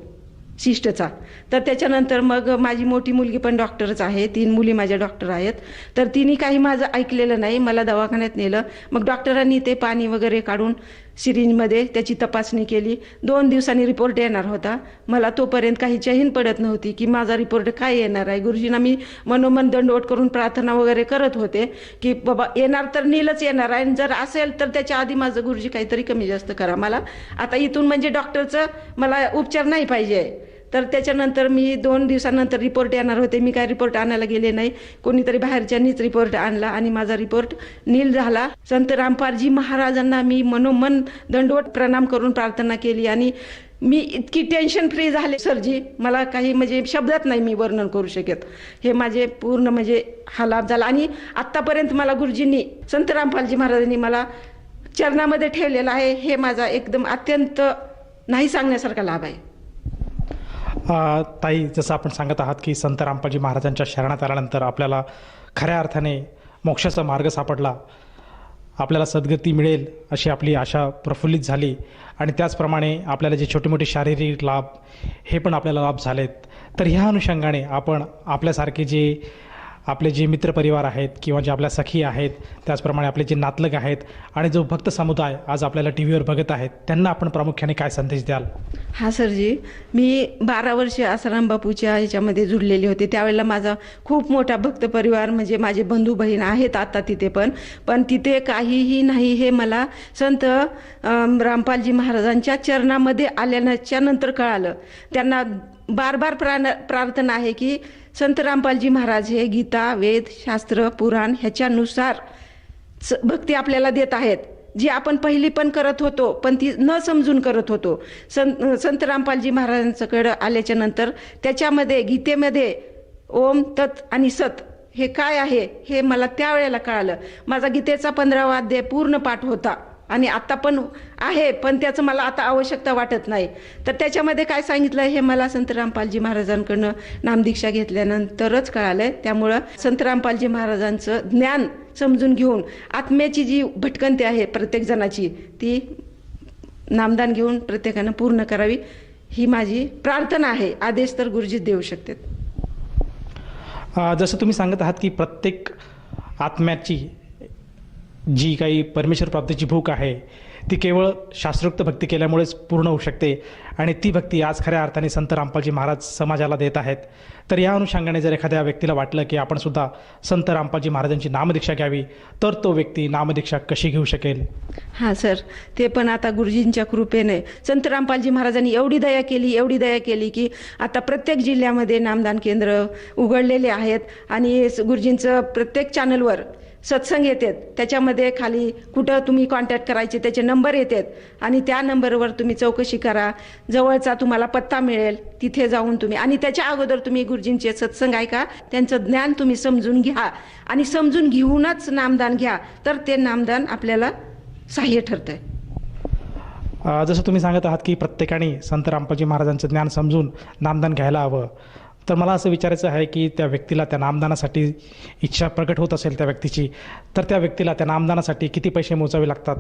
शिष्टचा. तर त्याच्यानंतर मग माझी मोठी मुलगी पण डॉक्टरच आहे, 3 मुली माझ्या डॉक्टर आहेत. तर तिने काही माझं ऐकलेलं नाही, मला दवाखान्यात नेलं. मग डॉक्टरांनी ते पाणी वगैरे काढून सिरिंजमध्ये त्याची तपासणी केली. 2 दिवसांनी रिपोर्ट येणार होता. मला तोपर्यंत काही चहीन पडत नव्हती की माझा रिपोर्ट काय येणार आहे. गुरुजींना मी मनोमन दंडवत करून प्रार्थना वगैरे करत होते की बाबा येणार तर नीलच येणार आहे, जर असेल तर त्याच्या आधी माझं गुरुजी काहीतरी कमी जास्त करा. मला आता इथून म्हणजे डॉक्टरचं मला उपचार नाही पाहिजे. तर त्याच्यानंतर मी 2 दिवसानंतर रिपोर्ट येणार होते. मी काय रिपोर्ट आणायला गेले नाही, कोणीतरी बाहेरच्यांनीच रिपोर्ट आणला आणि माझा रिपोर्ट नील झाला. संत रामपालजी महाराजांना मी मनोमन दंडवत प्रणाम करून प्रार्थना केली आणि मी इतकी टेन्शन फ्री झाले सरजी, मला काही म्हणजे शब्दात नाही मी वर्णन करू शकत. हे माझे पूर्ण म्हणजे हा लाभ झाला. आणि आत्तापर्यंत मला गुरुजींनी संत रामपालजी महाराजांनी मला चरणामध्ये ठेवलेलं आहे. हे माझा एकदम अत्यंत नाही सांगण्यासारखा लाभ आहे. ताई, जसं आपण सांगत आहात की संत रामपालजी महाराजांच्या शरणात आल्यानंतर आपल्याला खऱ्या अर्थाने मोक्षाचा मार्ग सापडला, आपल्याला सद्गती मिळेल अशी आपली आशा प्रफुल्लित झाली आणि त्याचप्रमाणे आपल्याला जे छोटे मोठे शारीरिक लाभ हे पण आपल्याला लाभ झालेत. तर ह्या अनुषंगाने आपण आपल्यासारखे आपले जे मित्रपरिवार आहेत किंवा जे आपल्या सखी आहेत, त्याचप्रमाणे आपले जे नातलग आहेत आणि जो भक्त समुदाय आज आपल्याला टी व्हीवर बघत आहेत, त्यांना आपण प्रामुख्याने काय संदेश द्याल? हा सरजी, मी 12 वर्षे आसाराम बापूच्या ह्याच्यामध्ये जुडलेले होते. त्यावेळेला माझा खूप मोठा भक्त परिवार म्हणजे माझे बंधू बहीण आहेत आता तिथे पण तिथे काहीही नाही हे मला संत रामपालजी महाराजांच्या चरणामध्ये आल्याच्या नंतर कळालं. त्यांना बार प्रार्थना आहे की संत रामपालजी महाराज हे गीता, वेद, शास्त्र, पुराण ह्याच्यानुसार भक्ती आपल्याला देत आहेत, जी आपण पहिली पण करत होतो पण ती न समजून करत होतो. संत रामपालजी महाराजांच्याकडे आल्याच्या नंतर त्याच्यामध्ये गीतेमध्ये ओम, तत् आणि सत हे काय आहे हे मला त्यावेळेला कळालं. माझा गीतेचा 15वा अध्याय पूर्ण पाठ होता आणि आता पण आहे, पण त्याचं मला आता आवश्यकता वाटत नाही. तर त्याच्यामध्ये काय सांगितलं हे मला संत रामपालजी महाराजांकडनं नामदीक्षा घेतल्यानंतरच कळालंय. त्यामुळं संत रामपालजी महाराजांचं ज्ञान समजून घेऊन आत्म्याची जी भटकंती आहे प्रत्येक जणाची, ती नामदान घेऊन प्रत्येकानं पूर्ण करावी ही माझी प्रार्थना आहे. आदेश तर गुरुजी देऊ शकतात. जसं तुम्ही सांगत आहात की प्रत्येक आत्म्याची जी काही परमेश्वर प्राप्तीची भूक आहे ती केवळ शास्त्रोक्त भक्ती केल्यामुळेच पूर्ण होऊ शकते आणि ती भक्ती आज खऱ्या अर्थाने संत रामपालजी महाराज समाजाला देत आहेत. तर या अनुषंगाने जर एखाद्या व्यक्तीला वाटलं की आपण सुद्धा संत रामपालजी महाराजांची नामदीक्षा घ्यावी, तर तो व्यक्ती नामदीक्षा कशी घेऊ शकेल? हां सर, ते पण आता गुरुजींच्या कृपेने संत रामपालजी महाराजांनी एवढी दया केली की आता प्रत्येक जिल्ह्यामध्ये नामदान केंद्र उघडलेले आहेत आणि गुरुजींचं प्रत्येक चॅनलवर सत्संग येतात. त्याच्यामध्ये खाली कुठं तुम्ही कॉन्टॅक्ट करायचे त्याचे नंबर येतात आणि त्या नंबरवर तुम्ही चौकशी करा, जवळचा तुम्हाला पत्ता मिळेल, तिथे जाऊन तुम्ही आणि त्याच्या अगोदर तुम्ही गुरुजींचे सत्संग ऐका, त्यांचं ज्ञान तुम्ही समजून घ्या आणि समजून घेऊनच नामदान घ्या, तर ते नामदान आपल्याला सहाय्य ठरतंय. जसं तुम्ही सांगत आहात की प्रत्येकाने संत रामपालजी महाराजांचं ज्ञान समजून नामदान घ्यायला हवं, तर मला असं विचारायचं आहे की त्या व्यक्तीला त्या नामदानासाठी इच्छा प्रकट होत असेल त्या व्यक्तीची, तर त्या व्यक्तीला त्या नामदानासाठी किती पैसे मोजावे लागतात?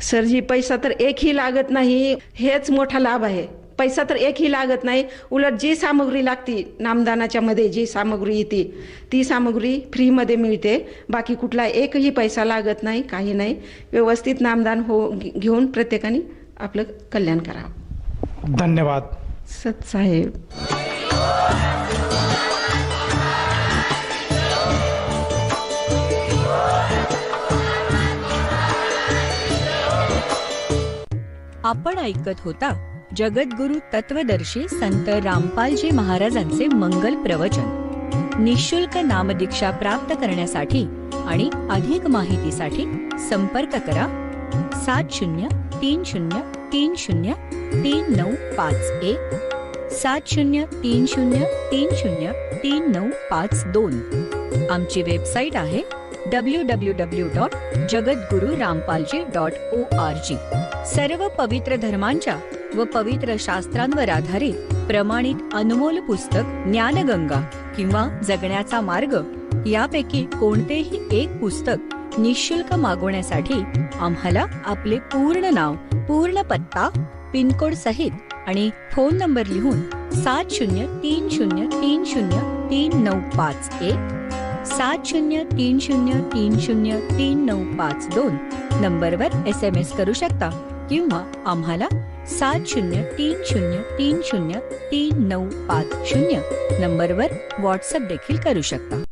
सरजी, पैसा तर एकही लागत नाही, हेच मोठा लाभ आहे. पैसा तर एकही लागत नाही, उलट जी सामग्री लागती नामदानाच्या मध्ये जी सामग्री येते ती सामग्री फ्रीमध्ये मिळते. बाकी कुठला एकही पैसा लागत नाही, काही नाही. व्यवस्थित नामदान घेऊन प्रत्येकाने आपलं कल्याण करावं. धन्यवाद सत साहेब. आपण ऐकत होता जगद्गुरु तत्वदर्शी संत रामपालजी महाराजांचे मंगल प्रवचन. निःशुल्क नामदीक्षा प्राप्त करण्यासाठी आणि अधिक माहितीसाठी संपर्क करा 7030303951 7030303952. आमची वेबसाईट आहे www.jagadgururampalji.org. सर्व पवित्र धर्मांच्या व पवित्र शास्त्रांवर आधारित प्रमाणित अनमोल पुस्तक ज्ञानगंगा किंवा जगण्याचा मार्ग यापैकी कोणतेही एक पुस्तक निःशुल्क मागवण्यासाठी आम्हाला आपले पूर्ण नाव, पूर्ण पत्ता, पिनकोड सहित आणि फोन नंबर लिहून 7030303951 7030303952 नंबरवर SMS करू शकता किंवा आम्हाला 7030303950 नंबरवर व्हॉट्सअप देखील करू शकता.